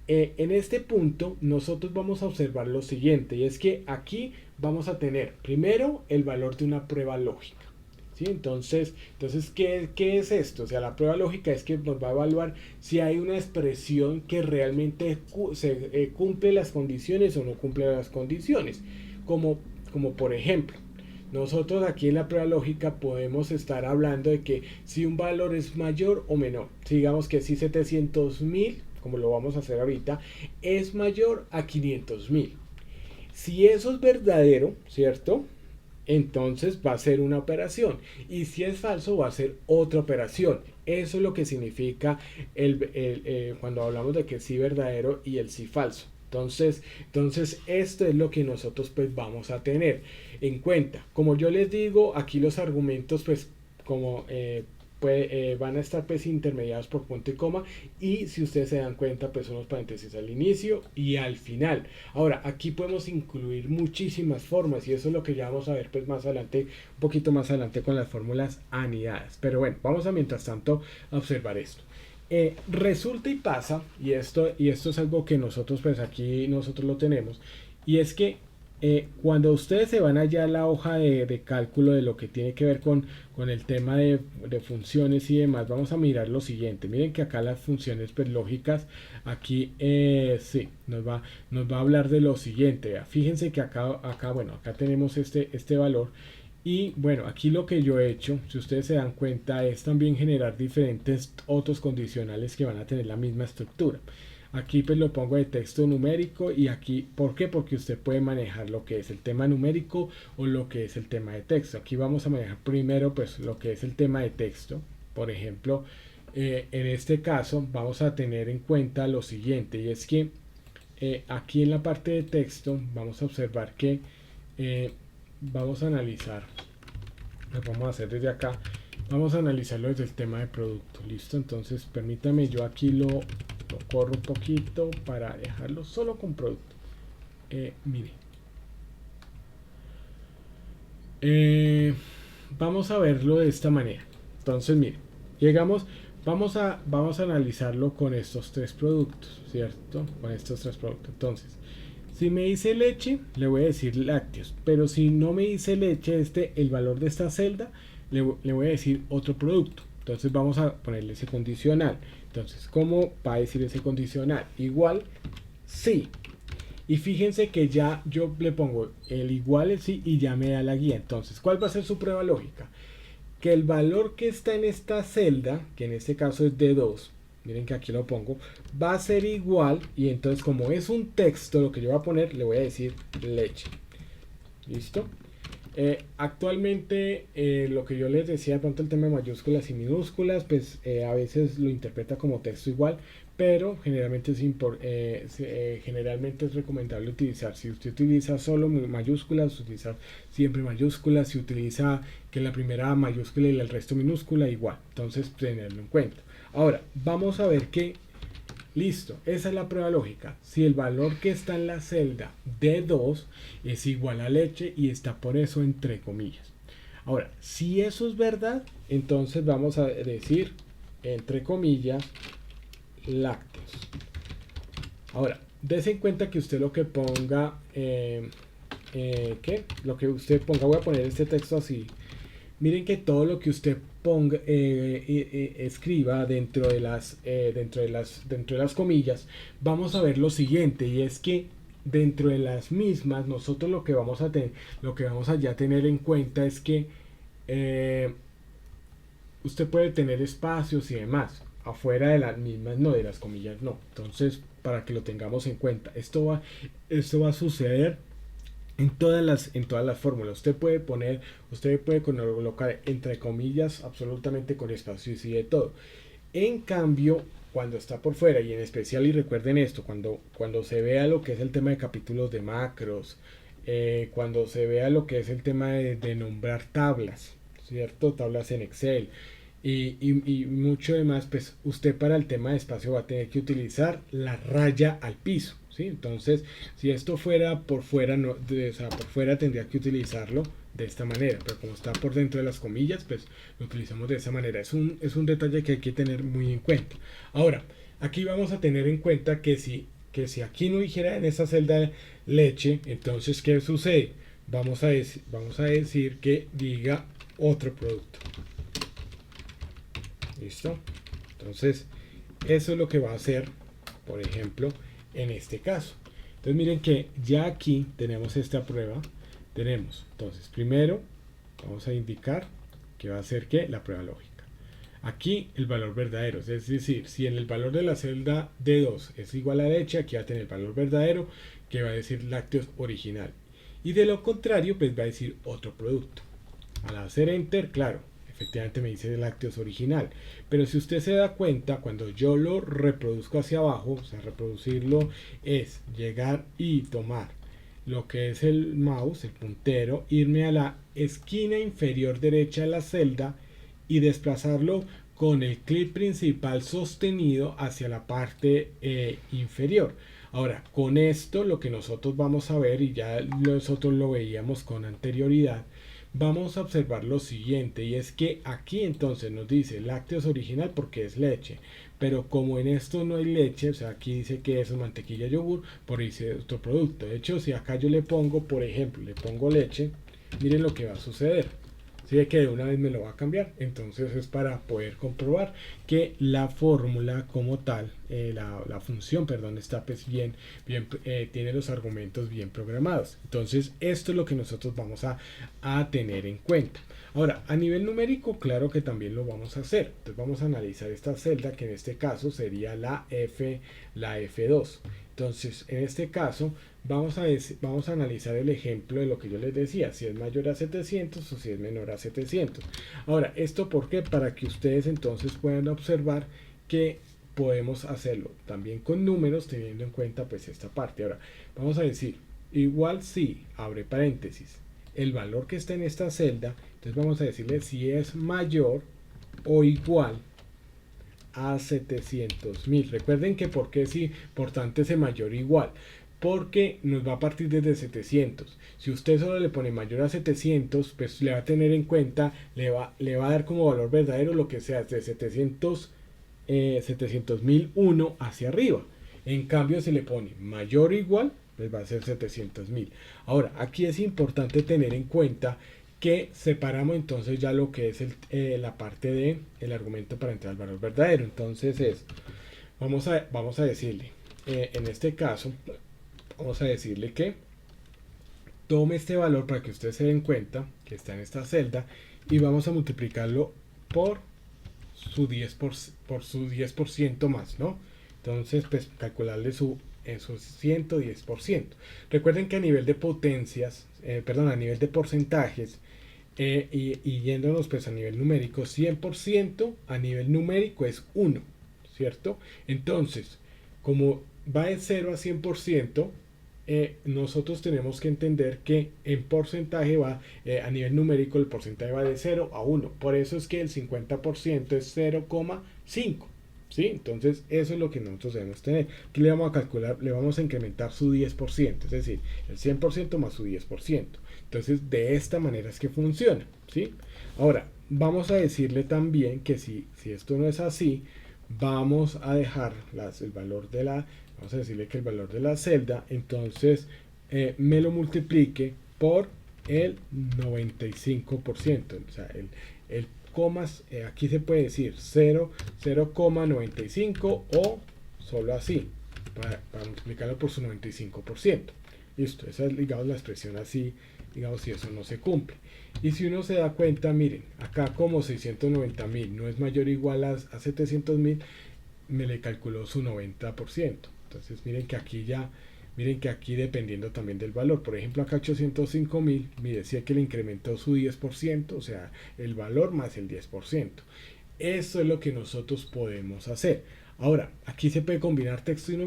En este punto nosotros vamos a observar lo siguiente, y es que aquí vamos a tener primero el valor de una prueba lógica, ¿sí? Entonces ¿qué es esto? O sea, la prueba lógica es que nos va a evaluar si hay una expresión que realmente cumple las condiciones o no cumple las condiciones, como por ejemplo, nosotros aquí en la prueba lógica podemos estar hablando de que si un valor es mayor o menor, si digamos que si 700.000, como lo vamos a hacer ahorita, es mayor a 500.000. Si eso es verdadero, ¿cierto? Entonces va a ser una operación. Y si es falso, va a ser otra operación. Eso es lo que significa cuando hablamos de que sí verdadero y el sí falso. Entonces esto es lo que nosotros pues vamos a tener en cuenta. Como yo les digo, aquí los argumentos pues como van a estar pues intermediados por punto y coma, y si ustedes se dan cuenta pues son los paréntesis al inicio y al final. Ahora aquí podemos incluir muchísimas formas, y eso es lo que ya vamos a ver pues más adelante, un poquito más adelante con las fórmulas anidadas. Pero bueno, vamos a mientras tanto a observar esto. Resulta y pasa, y esto es algo que nosotros pues aquí nosotros lo tenemos, y es que cuando ustedes se van allá a la hoja de cálculo de lo que tiene que ver con el tema de funciones y demás, vamos a mirar lo siguiente. Miren que acá las funciones pues lógicas, aquí sí, nos va a hablar de lo siguiente. Fíjense que acá tenemos este valor. Y bueno, aquí lo que yo he hecho, si ustedes se dan cuenta, es también generar diferentes otros condicionales que van a tener la misma estructura. Aquí pues lo pongo de texto numérico, y aquí, ¿por qué? Porque usted puede manejar lo que es el tema numérico o lo que es el tema de texto. Aquí vamos a manejar primero pues lo que es el tema de texto. Por ejemplo, en este caso vamos a tener en cuenta lo siguiente, y es que aquí en la parte de texto vamos a observar que vamos a analizar, lo vamos a hacer desde acá, vamos a analizarlo desde el tema de producto. Listo, entonces permítame, yo aquí lo corro un poquito para dejarlo solo con producto. Mire, vamos a verlo de esta manera. Entonces mire, vamos a analizarlo con estos tres productos, ¿cierto? Con estos tres productos. Entonces, si me dice leche, le voy a decir lácteos, pero si no me dice leche, el valor de esta celda, le voy a decir otro producto. Entonces vamos a ponerle ese condicional. Entonces, ¿cómo va a decir ese condicional? Igual sí. Y fíjense que ya yo le pongo el igual, el sí, y ya me da la guía. Entonces, ¿cuál va a ser su prueba lógica? Que el valor que está en esta celda, que en este caso es de 2, miren que aquí lo pongo, va a ser igual, y entonces como es un texto, lo que yo voy a poner, le voy a decir leche. ¿Listo? Actualmente lo que yo les decía, de pronto el tema de mayúsculas y minúsculas, pues a veces lo interpreta como texto igual, pero generalmente generalmente es recomendable utilizar, si usted utiliza solo mayúsculas, utilizar siempre mayúsculas. Si utiliza que la primera mayúscula y el resto minúscula, igual. Entonces tenerlo en cuenta. Ahora vamos a ver que listo, esa es la prueba lógica. Si el valor que está en la celda D2 es igual a leche, y está por eso entre comillas. Ahora, si eso es verdad, entonces vamos a decir entre comillas lácteos. Ahora, Dese en cuenta que usted lo que ponga, lo que usted ponga, voy a poner este texto así. Miren que todo lo que usted ponga, escriba dentro de las comillas, vamos a ver lo siguiente, y es que dentro de las mismas, nosotros lo que vamos a ya tener en cuenta es que usted puede tener espacios y demás afuera de las mismas, no de las comillas, no. Entonces, para que lo tengamos en cuenta, esto va a suceder en todas las fórmulas. Usted puede colocar entre comillas absolutamente con espacios y de todo. En cambio, cuando está por fuera, y en especial, y recuerden esto, cuando se vea lo que es el tema de capítulos de macros, cuando se vea lo que es el tema de nombrar tablas, ¿cierto? Tablas en Excel y mucho demás, pues usted para el tema de espacio va a tener que utilizar la raya al piso, ¿sí? Entonces, si esto fuera por fuera, por fuera tendría que utilizarlo de esta manera, pero como está por dentro de las comillas, pues lo utilizamos de esa manera. Es un detalle que hay que tener muy en cuenta. Ahora, aquí vamos a tener en cuenta que si aquí no dijera en esa celda leche, entonces ¿qué sucede? Vamos a decir que diga otro producto. ¿Listo? Entonces, eso es lo que va a hacer, por ejemplo, en este caso. Entonces, miren que ya aquí tenemos esta prueba. Entonces, primero vamos a indicar que va a ser que la prueba lógica. Aquí el valor verdadero, es decir, si en el valor de la celda D2 es igual a leche, aquí va a tener el valor verdadero que va a decir lácteos original. Y de lo contrario, pues va a decir otro producto. Al hacer enter, claro, efectivamente me dice lácteos original. Pero si usted se da cuenta, cuando yo lo reproduzco hacia abajo, o sea, reproducirlo es llegar y tomar lo que es el mouse, el puntero, irme a la esquina inferior derecha de la celda y desplazarlo con el clic principal sostenido hacia la parte inferior. Ahora, con esto lo que nosotros vamos a ver, y ya nosotros lo veíamos con anterioridad, vamos a observar lo siguiente, y es que aquí entonces nos dice lácteos original porque es leche, pero como en esto no hay leche, o sea, aquí dice que eso es mantequilla, yogur, por ahí dice otro producto. De hecho, si acá yo le pongo, por ejemplo, le pongo leche, miren lo que va a suceder. Si ve que de una vez me lo va a cambiar, entonces es para poder comprobar que la fórmula como tal, la función, perdón, está pues bien, tiene los argumentos bien programados. Entonces esto es lo que nosotros vamos a tener en cuenta. Ahora, a nivel numérico, claro que también lo vamos a hacer. Entonces vamos a analizar esta celda, que en este caso sería la F2. Entonces, en este caso, vamos a analizar el ejemplo de lo que yo les decía, si es mayor a 700 o si es menor a 700. Ahora, ¿esto por qué? Para que ustedes entonces puedan observar que podemos hacerlo también con números, teniendo en cuenta pues esta parte. Ahora, vamos a decir, igual si, abre paréntesis, el valor que está en esta celda, entonces vamos a decirle si es mayor o igual a 700.000. Recuerden que porque es importante ese mayor igual, porque nos va a partir desde 700. Si usted solo le pone mayor a 700, pues le va a tener en cuenta, le va a dar como valor verdadero lo que sea de 700.001 hacia arriba. En cambio, si le pone mayor o igual, pues va a ser 700.000. Ahora, aquí es importante tener en cuenta que separamos entonces ya lo que es la parte de el argumento para entrar al valor verdadero. Entonces vamos a decirle, en este caso, vamos a decirle que tome este valor para que ustedes se den cuenta que está en esta celda y vamos a multiplicarlo por su 10% más, ¿no? Entonces, pues calcularle su 110%. Recuerden que a nivel de potencias, a nivel de porcentajes, y yéndonos pues a nivel numérico, 100% a nivel numérico es 1, ¿cierto? Entonces, como va de 0 a 100%, nosotros tenemos que entender que en porcentaje va, a nivel numérico el porcentaje va de 0 a 1. Por eso es que el 50% es 0,5. ¿Sí? Entonces eso es lo que nosotros debemos tener. Aquí le vamos a calcular, le vamos a incrementar su 10%, es decir, el 100% más su 10%. Entonces de esta manera es que funciona, ¿sí? Ahora, vamos a decirle también que si esto no es así, vamos a dejar el valor de la, vamos a decirle que el valor de la celda, entonces me lo multiplique por el 95%, o sea, el comas, aquí se puede decir 0,95 o solo así, para multiplicarlo por su 95%. Listo, esa es, digamos, la expresión así, digamos, si eso no se cumple. Y si uno se da cuenta, miren, acá como 690.000 no es mayor o igual a 700.000, me le calculó su 90%. Entonces miren que aquí ya, miren que aquí dependiendo también del valor, por ejemplo acá 805.000, me decía que le incrementó su 10%, o sea, el valor más el 10%. Eso es lo que nosotros podemos hacer. Ahora, ¿aquí se puede combinar texto y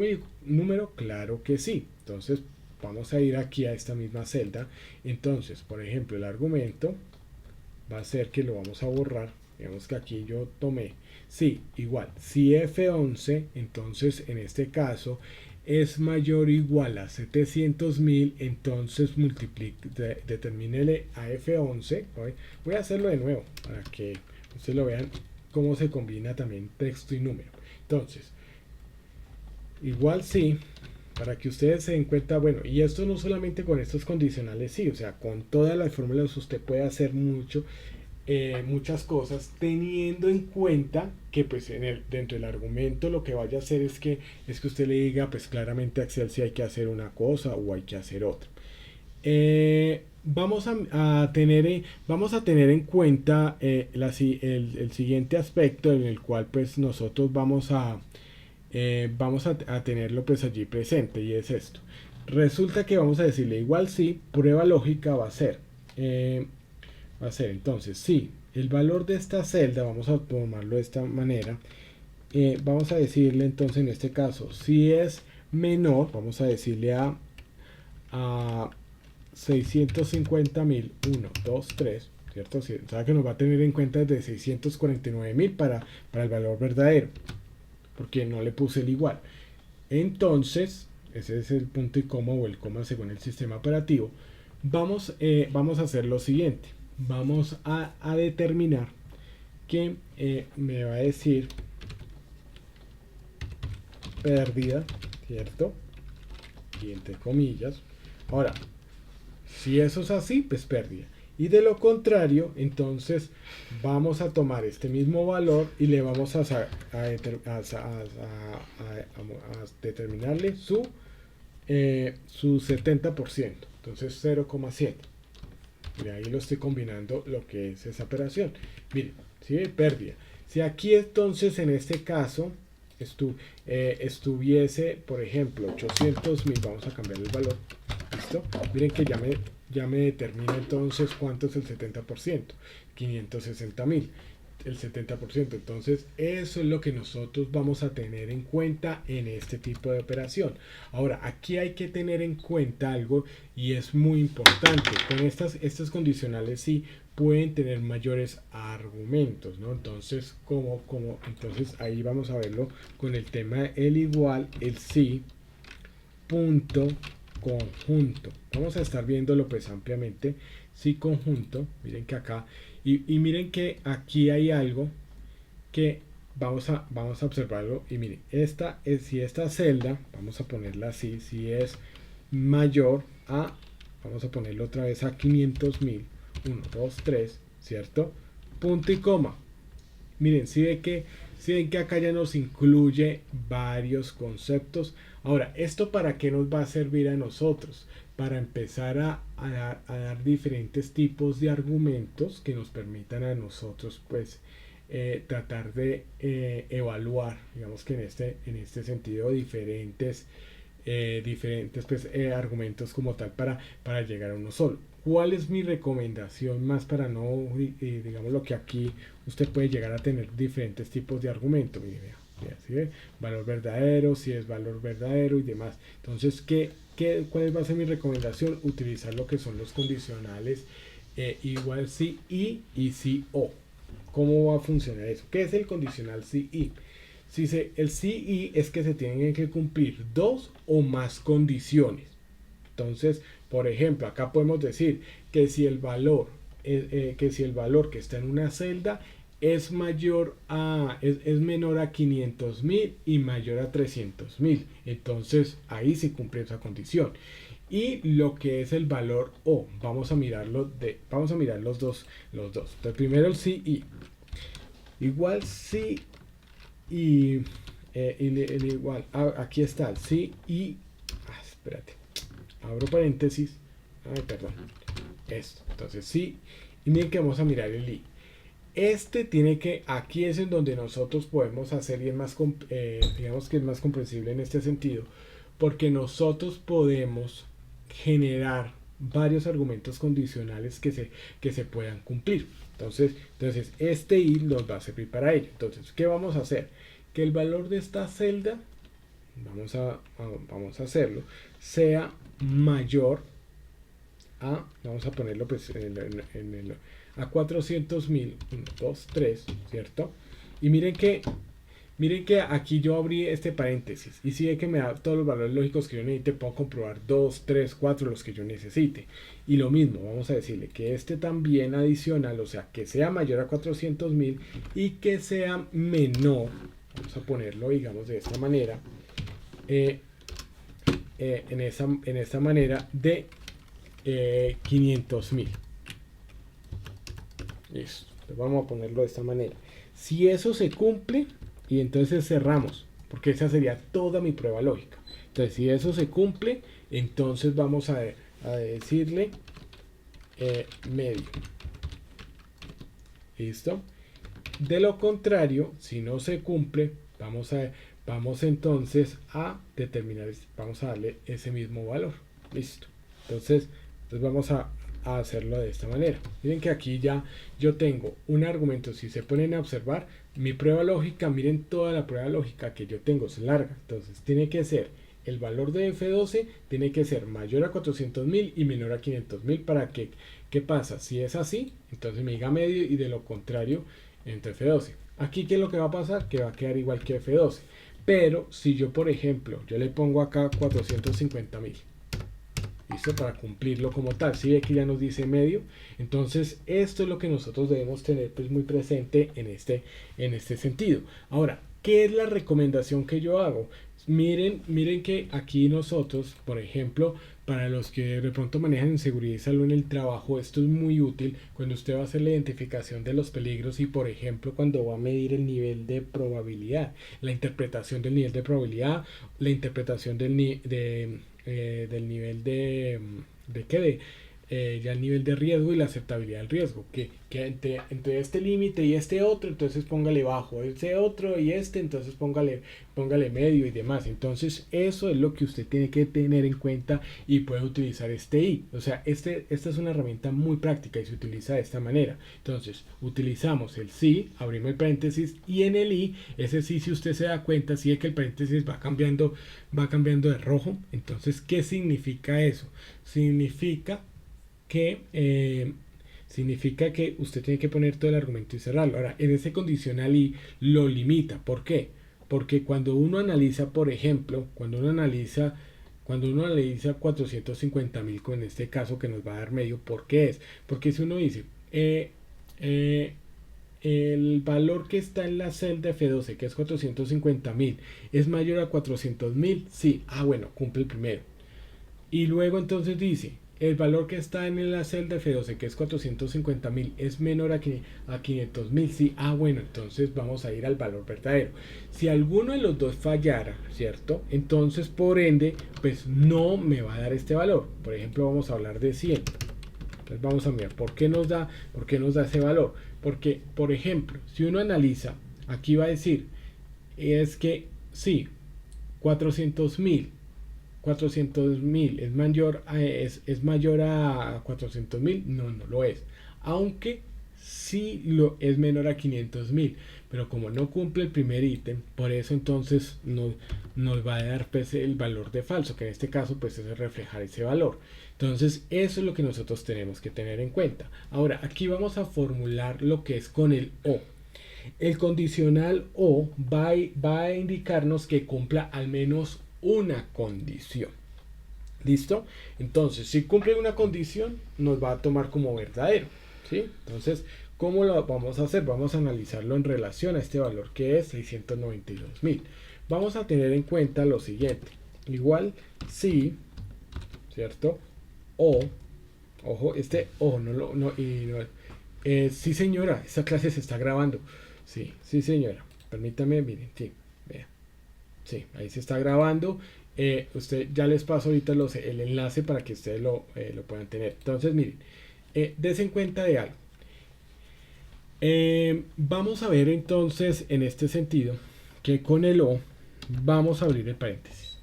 número? Claro que sí. Entonces, vamos a ir aquí a esta misma celda. Entonces, por ejemplo, el argumento va a ser que lo vamos a borrar. Digamos que aquí yo tomé, sí, igual, si F11, entonces en este caso es mayor o igual a 700.000, entonces determínele a F11. Voy a hacerlo de nuevo para que ustedes lo vean cómo se combina también texto y número. Entonces, igual sí, para que ustedes se den cuenta, bueno, y esto no solamente con estos condicionales, sí, o sea, con todas las fórmulas usted puede hacer muchas cosas, teniendo en cuenta que pues dentro del argumento lo que vaya a hacer es que usted le diga pues claramente a Excel si hay que hacer una cosa o hay que hacer otra. Vamos a tener en cuenta el siguiente aspecto en el cual pues nosotros vamos a tenerlo pues allí presente, y es esto. Resulta que vamos a decirle igual si, prueba lógica va a ser entonces si el valor de esta celda, vamos a tomarlo de esta manera, vamos a decirle entonces en este caso si es menor, vamos a decirle a 650.000, 1, 2, 3, ¿cierto? O sea que nos va a tener en cuenta de 649.000 para el valor verdadero, porque no le puse el igual. Entonces, ese es el punto y coma o el coma según el sistema operativo. Vamos a hacer lo siguiente. Vamos a determinar que me va a decir pérdida, ¿cierto? Y entre comillas. Ahora, si eso es así, pues pérdida. Y de lo contrario, entonces vamos a tomar este mismo valor y le vamos a determinarle su 70%. Entonces 0,7. Y ahí lo estoy combinando lo que es esa operación. Miren, ¿sí? Pérdida. Si aquí entonces en este caso estuviese, por ejemplo, 800.000, vamos a cambiar el valor. ¿Listo? Miren que ya me determina entonces cuánto es el 70%. 560.000. El 70%. Entonces eso es lo que nosotros vamos a tener en cuenta en este tipo de operación. Ahora, aquí hay que tener en cuenta algo y es muy importante. Con estas condicionales sí pueden tener mayores argumentos, ¿no? Entonces, entonces ahí vamos a verlo con el tema el igual, el sí, punto, conjunto. Vamos a estar viéndolo pues ampliamente. Sí, conjunto. Miren que acá y miren que aquí hay algo que vamos a observarlo. Y miren, si esta celda, vamos a ponerla así, si es mayor a, vamos a ponerlo otra vez a 500.000, 1, 2, 3, ¿cierto? Punto y coma. Miren, si ven que acá ya nos incluye varios conceptos. Ahora, ¿esto para qué nos va a servir a nosotros? Para empezar a dar diferentes tipos de argumentos que nos permitan a nosotros pues tratar de evaluar, digamos que en este sentido, diferentes pues, argumentos como tal para llegar a uno solo. ¿Cuál es mi recomendación más para no, digamos lo que aquí usted puede llegar a tener diferentes tipos de argumentos? Mire, ¿sí ve? Valor verdadero, si es valor verdadero y demás. Entonces, ¿cuál va a ser mi recomendación? Utilizar lo que son los condicionales igual sí y sí o. ¿Cómo va a funcionar eso? ¿Qué es el condicional sí y? El sí y es que se tienen que cumplir dos o más condiciones. Entonces, por ejemplo, acá podemos decir que si el valor que está en una celda es menor a 500.000 y mayor a 300.000. Entonces ahí se cumple esa condición. Y lo que es el valor O, vamos a mirar los dos. Entonces, primero el sí y. Igual sí y el igual. Aquí está el sí y. Espérate. Abro paréntesis. Ay, perdón. Esto. Entonces sí. Y miren que vamos a mirar el i. Aquí es en donde nosotros podemos hacer, y es más, digamos que es más comprensible en este sentido, porque nosotros podemos generar varios argumentos condicionales que se puedan cumplir. Entonces este i nos va a servir para ello. Entonces, ¿qué vamos a hacer? Que el valor de esta celda, vamos a hacerlo, sea mayor a, vamos a ponerlo pues a 400.000, 1, 2, 3, ¿cierto? Y miren que aquí yo abrí este paréntesis y si ve que me da todos los valores lógicos que yo necesite, puedo comprobar 2, 3, 4 los que yo necesite. Y lo mismo, vamos a decirle que este también adicional, o sea, que sea mayor a 400.000 y que sea menor, vamos a ponerlo, digamos, de esta manera, en esta manera de 500.000. Listo, pues vamos a ponerlo de esta manera. Si eso se cumple, y entonces cerramos, porque esa sería toda mi prueba lógica. Entonces, si eso se cumple, entonces vamos a decirle medio. ¿Listo? De lo contrario, si no se cumple, vamos entonces a determinar, vamos a darle ese mismo valor. Listo. Entonces vamos a hacerlo de esta manera. Miren que aquí ya yo tengo un argumento. Si se ponen a observar mi prueba lógica, miren toda la prueba lógica que yo tengo, es larga. Entonces tiene que ser el valor de F12, tiene que ser mayor a 400.000 y menor a 500.000 para que, ¿qué pasa? Si es así, entonces me diga medio, y de lo contrario entre F12. Aquí, ¿qué es lo que va a pasar? Que va a quedar igual que F12. Pero si yo, por ejemplo, yo le pongo acá 450.000, ¿listo? Para cumplirlo como tal. Si ve que ya nos dice medio. Entonces esto es lo que nosotros debemos tener pues muy presente en este sentido. Ahora, ¿qué es la recomendación que yo hago? Miren que aquí nosotros, por ejemplo, para los que de pronto manejan seguridad y salud en el trabajo, esto es muy útil cuando usted va a hacer la identificación de los peligros y, por ejemplo, cuando va a medir el nivel de probabilidad, la interpretación del nivel de probabilidad, la interpretación del nivel ya el nivel de riesgo y la aceptabilidad del riesgo, que entre este límite y este otro, entonces póngale bajo, ese otro y entonces póngale medio y demás. Entonces eso es lo que usted tiene que tener en cuenta y puede utilizar este i. O sea, esta es una herramienta muy práctica y se utiliza de esta manera. Entonces utilizamos el sí, abrimos el paréntesis, y en el i, ese sí, si usted se da cuenta, si es que el paréntesis va cambiando de rojo. Entonces, ¿qué significa eso? Significa que usted tiene que poner todo el argumento y cerrarlo. Ahora, en ese condicional y lo limita. ¿Por qué? Porque cuando uno analiza, por ejemplo, cuando uno analiza 450.000 con este caso que nos va a dar medio, ¿por qué es? Porque si uno dice el valor que está en la celda F12, que es 450.000, es mayor a 400.000, sí, bueno, cumple el primero. Y luego entonces dice, el valor que está en la celda F12, que es 450.000, es menor a 500.000, sí, bueno, entonces vamos a ir al valor verdadero. Si alguno de los dos fallara, ¿cierto? Entonces, por ende, pues no me va a dar este valor. Por ejemplo, vamos a hablar de 100. Entonces vamos a mirar por qué nos da ese valor. Porque, por ejemplo, si uno analiza, aquí va a decir, es que sí, 400.000 es mayor a 400.000, no lo es, aunque sí es menor a 500.000, pero como no cumple el primer ítem, por eso entonces nos va a dar pues el valor de falso, que en este caso pues es reflejar ese valor. Entonces eso es lo que nosotros tenemos que tener en cuenta. Ahora aquí vamos a formular lo que es con el o. El condicional o va a indicarnos que cumpla al menos una condición. ¿Listo? Entonces, si cumple una condición, nos va a tomar como verdadero, ¿sí? Entonces, ¿Cómo lo vamos a hacer? Vamos a analizarlo en relación a este valor que es 692.000. Vamos a tener en cuenta lo siguiente. Igual si, ¿cierto? O, ojo, sí señora, esta clase se está grabando. Sí señora, permítame, miren, sí, vean. Sí, ahí se está grabando. Usted ya les paso ahorita el enlace para que ustedes lo puedan tener. Entonces, miren, dense en cuenta de algo. Vamos a ver entonces en este sentido que con el O vamos a abrir el paréntesis.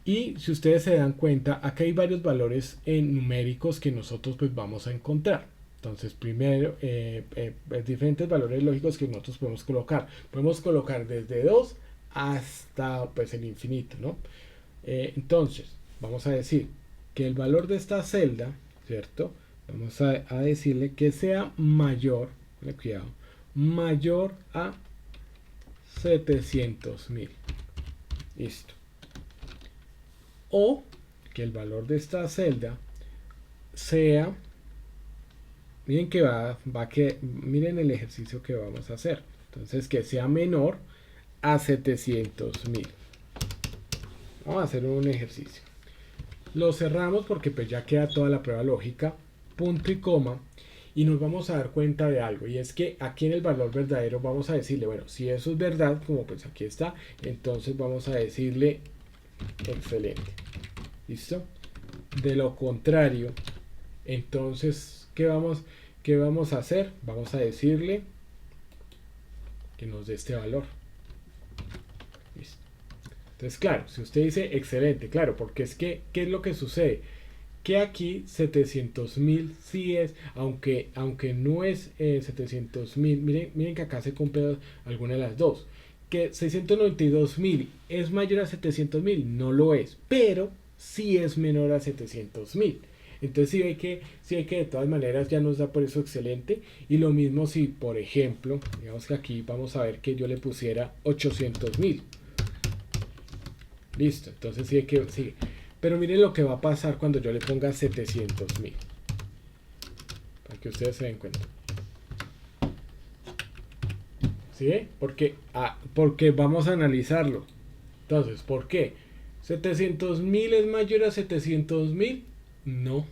Y si ustedes se dan cuenta, acá hay varios valores numéricos que nosotros pues vamos a encontrar. Entonces, primero, diferentes valores lógicos que nosotros podemos colocar. Podemos colocar desde 2 hasta pues el infinito, ¿no? Entonces, vamos a decir que el valor de esta celda, ¿cierto? Vamos a decirle que sea mayor, cuidado, mayor a 700.000. Listo. O que el valor de esta celda sea, miren que miren el ejercicio que vamos a hacer. Entonces, que sea menor a 700.000. Vamos a hacer un ejercicio. Lo cerramos porque pues ya queda toda la prueba lógica, punto y coma, y nos vamos a dar cuenta de algo, y es que aquí en el valor verdadero vamos a decirle, bueno, si eso es verdad, como pues aquí está, entonces vamos a decirle excelente. ¿Listo? De lo contrario, entonces, ¿qué vamos a hacer? Vamos a decirle que nos dé este valor. ¿Listo? Entonces, claro, si usted dice excelente, claro, porque es que, ¿qué es lo que sucede? Que aquí 700.000 sí es, aunque no es 700.000, miren que acá se cumple alguna de las dos. Que 692.000 es mayor a 700.000, no lo es, pero sí es menor a 700.000. Entonces sí hay que de todas maneras ya nos da por eso excelente. Y lo mismo si, por ejemplo, digamos que aquí vamos a ver que yo le pusiera 800.000. Listo, entonces sí hay que... Sí. Pero miren lo que va a pasar cuando yo le ponga 700.000. Para que ustedes se den cuenta. ¿Sí? Porque vamos a analizarlo. Entonces, ¿por qué? ¿700.000 es mayor a 700.000? No,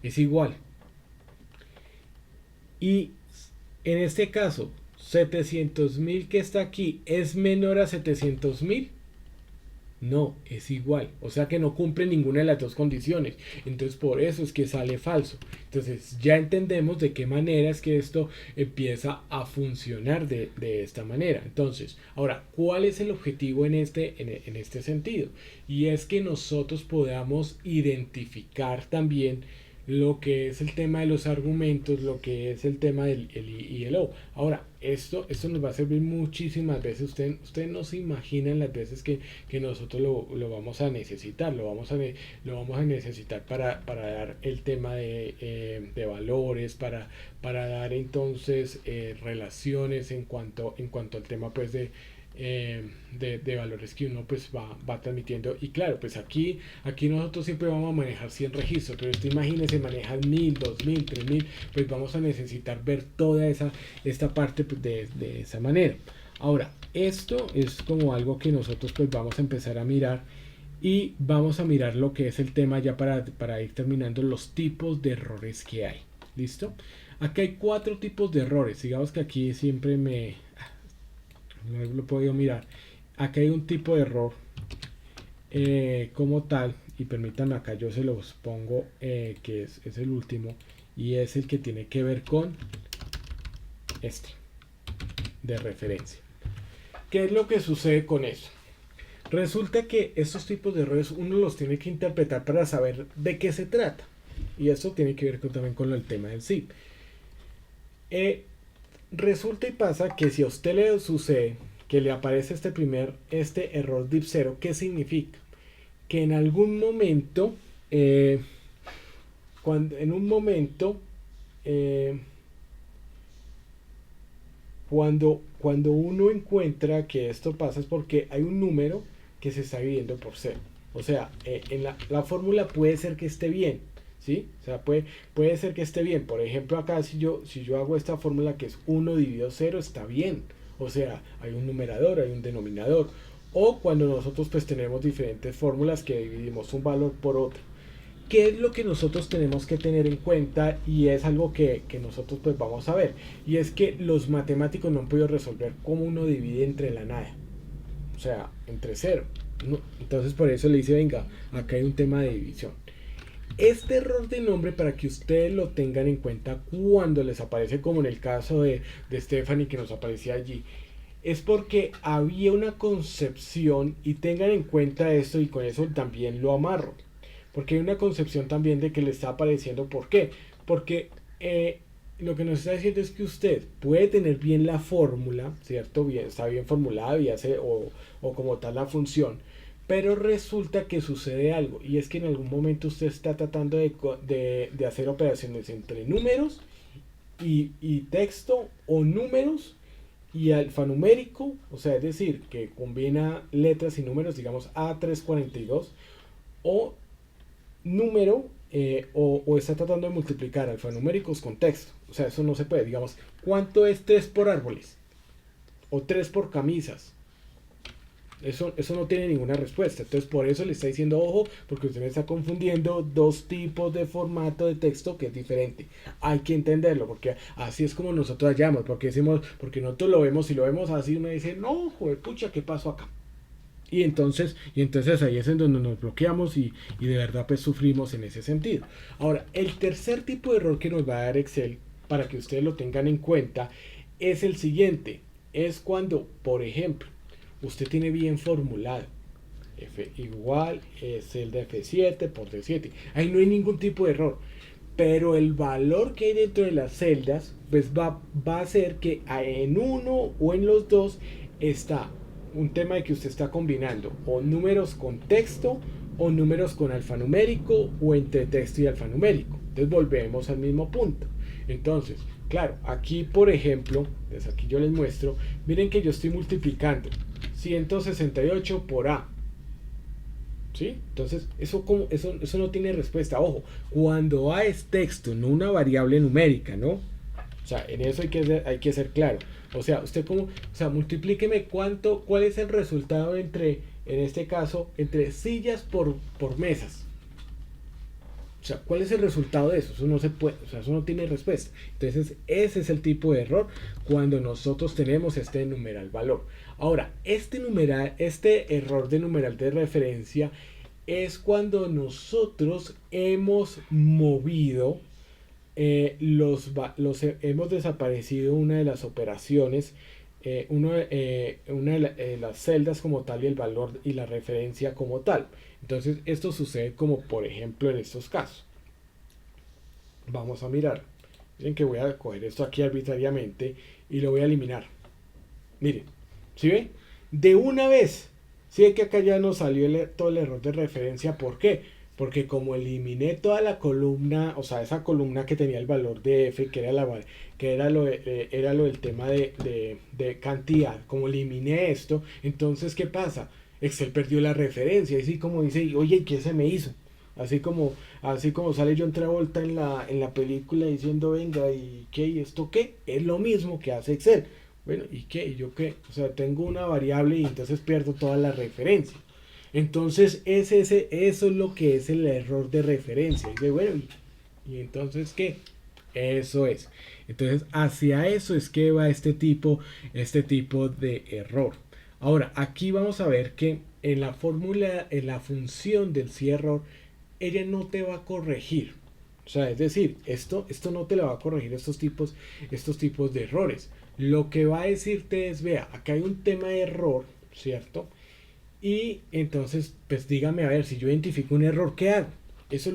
es igual. Y en este caso, 700.000 que está aquí, ¿es menor a 700.000? No, es igual. O sea que no cumple ninguna de las dos condiciones. Entonces por eso es que sale falso. Entonces ya entendemos de qué manera es que esto empieza a funcionar de esta manera. Entonces, ahora, ¿cuál es el objetivo en este sentido? Y es que nosotros podamos identificar también lo que es el tema de los argumentos, lo que es el tema del I y el O. Ahora, esto nos va a servir muchísimas veces. Usted no se imaginan las veces que nosotros lo vamos a necesitar. Lo vamos a necesitar para dar el tema de valores, para dar entonces relaciones en cuanto al tema pues de valores que uno pues va transmitiendo. Y claro, pues aquí nosotros siempre vamos a manejar 100 registros, pero usted imagínese manejar 1000, 2000, 3000, pues vamos a necesitar ver toda esta parte pues, de esa manera. Ahora, esto es como algo que nosotros pues vamos a empezar a mirar, y vamos a mirar lo que es el tema ya para ir terminando, los tipos de errores que hay. ¿Listo? Aquí hay 4 tipos de errores. Digamos que aquí siempre no lo he podido mirar. Acá hay un tipo de error como tal, y permítanme acá yo se los pongo, que es el último, y es el que tiene que ver con este de referencia. ¿Qué es lo que sucede con eso? Resulta que estos tipos de errores uno los tiene que interpretar para saber de qué se trata, y eso tiene que ver también con el tema del zip. Resulta y pasa que si a usted le sucede que le aparece este error div 0, ¿qué significa? Que en algún momento, cuando uno encuentra que esto pasa es porque hay un número que se está dividiendo por 0. O sea, en la fórmula puede ser que esté bien, ¿sí? O sea, puede ser que esté bien. Por ejemplo, acá si yo hago esta fórmula que es 1 / 0, está bien. O sea, hay un numerador, hay un denominador. O cuando nosotros pues tenemos diferentes fórmulas que dividimos un valor por otro. ¿Qué es lo que nosotros tenemos que tener en cuenta? Y es algo que nosotros pues vamos a ver. Y es que los matemáticos no han podido resolver cómo uno divide entre la nada. O sea, entre cero. No, entonces por eso le dice, venga, acá hay un tema de división. Este error de nombre, para que ustedes lo tengan en cuenta cuando les aparece, como en el caso de Stephanie que nos aparecía allí, es porque había una concepción, y tengan en cuenta esto, y con eso también lo amarro, porque hay una concepción también de que le está apareciendo. ¿Por qué? Porque lo que nos está diciendo es que usted puede tener bien la fórmula, ¿cierto? Bien, está bien formulada y hace, o como tal la función, pero resulta que sucede algo, y es que en algún momento usted está tratando de hacer operaciones entre números y texto, o números y alfanumérico, o sea, es decir, que combina letras y números, digamos A342, o número, o está tratando de multiplicar alfanuméricos con texto. O sea, eso no se puede. Digamos, ¿cuánto es 3 por árboles? O 3 por camisas. Eso no tiene ninguna respuesta. Entonces, por eso le está diciendo, ojo, porque usted me está confundiendo dos tipos de formato de texto que es diferente. Hay que entenderlo, porque así es como nosotros hallamos. Porque nosotros lo vemos, y lo vemos así, uno dice, no, joder, pucha, ¿qué pasó acá? Y entonces ahí es en donde nos bloqueamos, y de verdad pues sufrimos en ese sentido. Ahora, el tercer tipo de error que nos va a dar Excel, para que ustedes lo tengan en cuenta, es el siguiente. Es cuando, por ejemplo, usted tiene bien formulado F igual celda F7 por D7. Ahí no hay ningún tipo de error. Pero el valor que hay dentro de las celdas pues va a hacer que en uno o en los dos está un tema de que usted está combinando o números con texto, o números con alfanumérico, o entre texto y alfanumérico. Entonces volvemos al mismo punto. Entonces, claro, aquí por ejemplo, desde aquí yo les muestro, miren que yo estoy multiplicando 168 por A. ¿Sí? Entonces, eso no tiene respuesta. Ojo, cuando A es texto, no una variable numérica, ¿no? O sea, en eso hay que ser claro. O sea, multiplíqueme cuál es el resultado en este caso, entre sillas por mesas. O sea, ¿cuál es el resultado de eso? Eso no se puede, o sea, eso no tiene respuesta. Entonces, ese es el tipo de error cuando nosotros tenemos este numeral valor. Ahora, este error de numeral de referencia es cuando nosotros hemos movido hemos desaparecido una de las operaciones, una de las celdas como tal, y el valor y la referencia como tal. Entonces esto sucede como por ejemplo en estos casos. Vamos a mirar. Miren que voy a coger esto aquí arbitrariamente y lo voy a eliminar. Miren, ¿sí ven? De una vez. Sí, que acá ya nos salió todo el error de referencia. ¿Por qué? Porque como eliminé toda la columna, o sea, esa columna que tenía el valor de F, que era lo del tema de cantidad, como eliminé esto, entonces ¿qué pasa? Excel perdió la referencia, así como dice, oye, ¿qué se me hizo? Así como sale John Travolta en la película diciendo, venga, ¿y qué? ¿Y esto qué? Es lo mismo que hace Excel. Bueno, ¿y qué? ¿Y yo qué? O sea, tengo una variable y entonces pierdo toda la referencia. Entonces, eso es lo que es el error de referencia. Y de, bueno, ¿y entonces qué? Eso es. Entonces, hacia eso es que va este tipo de error. Ahora, aquí vamos a ver que en la fórmula, en la función del si error, ella no te va a corregir. O sea, es decir, esto no te la va a corregir, estos tipos de errores. Lo que va a decirte es, vea, acá hay un tema de error, ¿cierto? Y entonces, pues dígame, a ver, si yo identifico un error, ¿qué hago? Eso es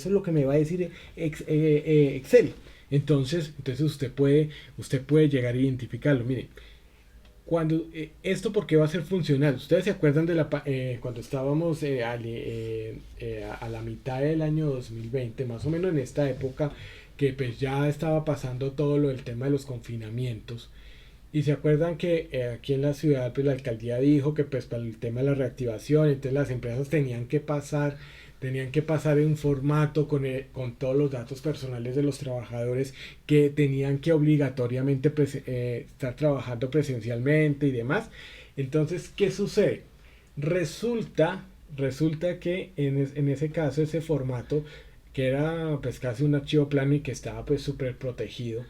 lo que me va a decir Excel. Entonces usted puede llegar a identificarlo. Mire, esto porque va a ser funcional. Ustedes se acuerdan de cuando estábamos a la mitad del año 2020, más o menos en esta época, que pues ya estaba pasando todo lo del tema de los confinamientos. Y se acuerdan que aquí en la ciudad pues la alcaldía dijo que pues para el tema de la reactivación, entonces las empresas tenían que pasar tenían que pasar en un formato con todos los datos personales de los trabajadores que tenían que obligatoriamente estar trabajando presencialmente y demás. Entonces, ¿qué sucede? Resulta que en ese caso, ese formato, que era pues casi un archivo plano y que estaba pues súper protegido,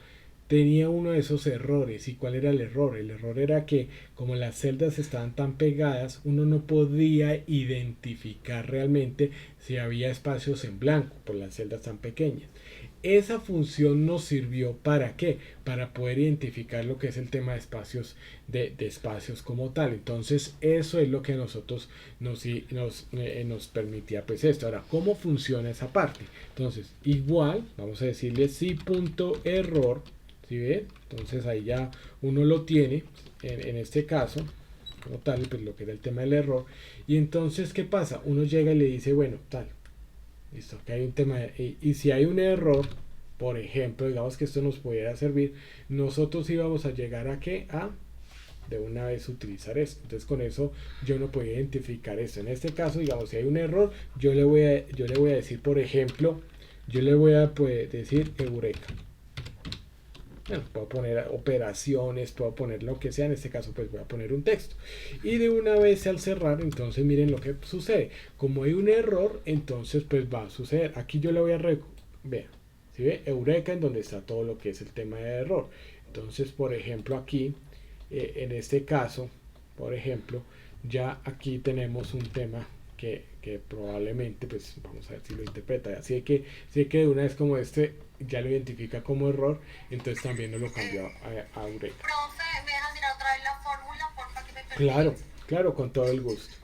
tenía uno de esos errores. ¿Y cuál era el error? El error era que como las celdas estaban tan pegadas, uno no podía identificar realmente si había espacios en blanco por las celdas tan pequeñas. Esa función nos sirvió ¿para qué? Para poder identificar lo que es el tema de espacios como tal. Entonces eso es lo que a nosotros nos permitía pues esto. Ahora, ¿cómo funciona esa parte? Entonces, igual, vamos a decirle si.error, ¿sí ve? Entonces ahí ya uno lo tiene, en este caso, como tal, pues lo que era el tema del error. Y entonces, ¿qué pasa? Uno llega y le dice, bueno, tal. Listo, que hay un tema y si hay un error, por ejemplo, digamos que esto nos pudiera servir, nosotros íbamos a llegar a qué, a de una vez utilizar esto. Entonces con eso yo no podía identificar esto. En este caso, digamos, si hay un error, yo le voy a decir, por ejemplo, yo le voy a decir Eureka. Bueno, puedo poner operaciones, puedo poner lo que sea, en este caso pues voy a poner un texto. Y de una vez al cerrar, entonces miren lo que sucede. Como hay un error, entonces pues va a suceder. Aquí yo le voy a vean, ¿sí ve? Eureka, en donde está todo lo que es el tema de error. Entonces, por ejemplo, aquí, en este caso, por ejemplo, ya aquí tenemos un tema que probablemente, pues vamos a ver si lo interpreta. Así que de una vez como ya lo identifica como error, entonces también nos lo cambió a Eureka. Profe, ¿me dejas mirar otra vez la fórmula, porfa, que me permite? Claro, con todo el gusto.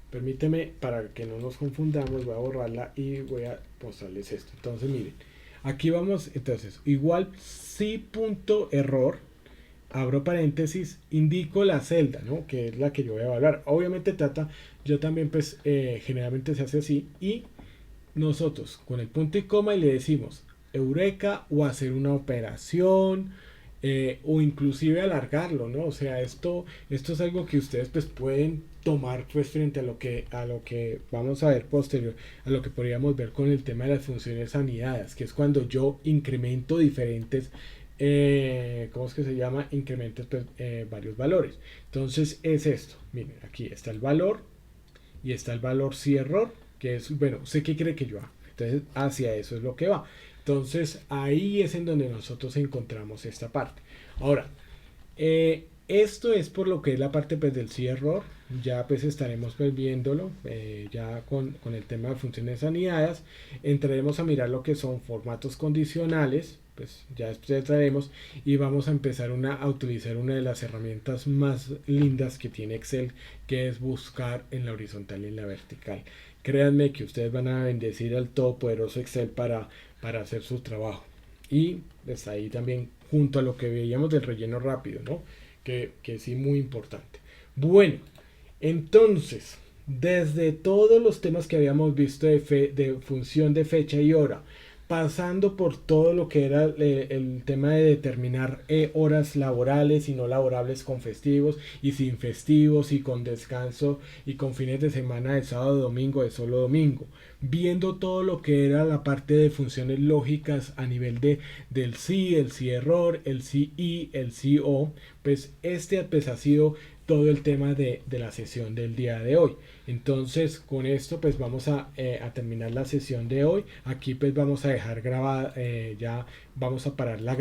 Permíteme, para que no nos confundamos, voy a borrarla y voy a mostrarles esto. Entonces, miren, aquí vamos, entonces, igual si.error, abro paréntesis, indico la celda, ¿no? Que es la que yo voy a evaluar. Obviamente yo también pues generalmente se hace así, y nosotros con el punto y coma y le decimos Eureka, o hacer una operación, o inclusive alargarlo, ¿no? O sea, esto es algo que ustedes pues pueden tomar pues frente a lo que vamos a ver posterior, a lo que podríamos ver con el tema de las funciones anidadas, que es cuando yo incremento diferentes ¿cómo es que se llama? Incrementos pues, varios valores. Entonces es esto, miren, aquí está el valor y está el valor si error, que es, bueno, ¿usted qué cree que yo hago? Entonces hacia eso es lo que va. Entonces ahí es en donde nosotros encontramos esta parte. Ahora, esto es por lo que es la parte pues del si error. Ya pues estaremos pues viéndolo ya con el tema de funciones anidadas. Entraremos a mirar lo que son formatos condicionales, pues ya después traeremos, y vamos a empezar a utilizar una de las herramientas más lindas que tiene Excel, que es buscar en la horizontal y en la vertical. Créanme que ustedes van a bendecir al todopoderoso Excel para hacer su trabajo. Y está ahí también junto a lo que veíamos del relleno rápido, ¿no? Que sí, muy importante. Bueno, entonces, desde todos los temas que habíamos visto de función de fecha y hora, pasando por todo lo que era el tema de determinar horas laborales y no laborables con festivos y sin festivos y con descanso y con fines de semana de sábado, domingo, de solo domingo, viendo todo lo que era la parte de funciones lógicas a nivel del sí, el sí error, el sí y, el sí o, pues pues ha sido todo el tema de la sesión del día de hoy. Entonces con esto pues vamos a terminar la sesión de hoy. Aquí pues vamos a dejar grabada, ya vamos a parar la grabación.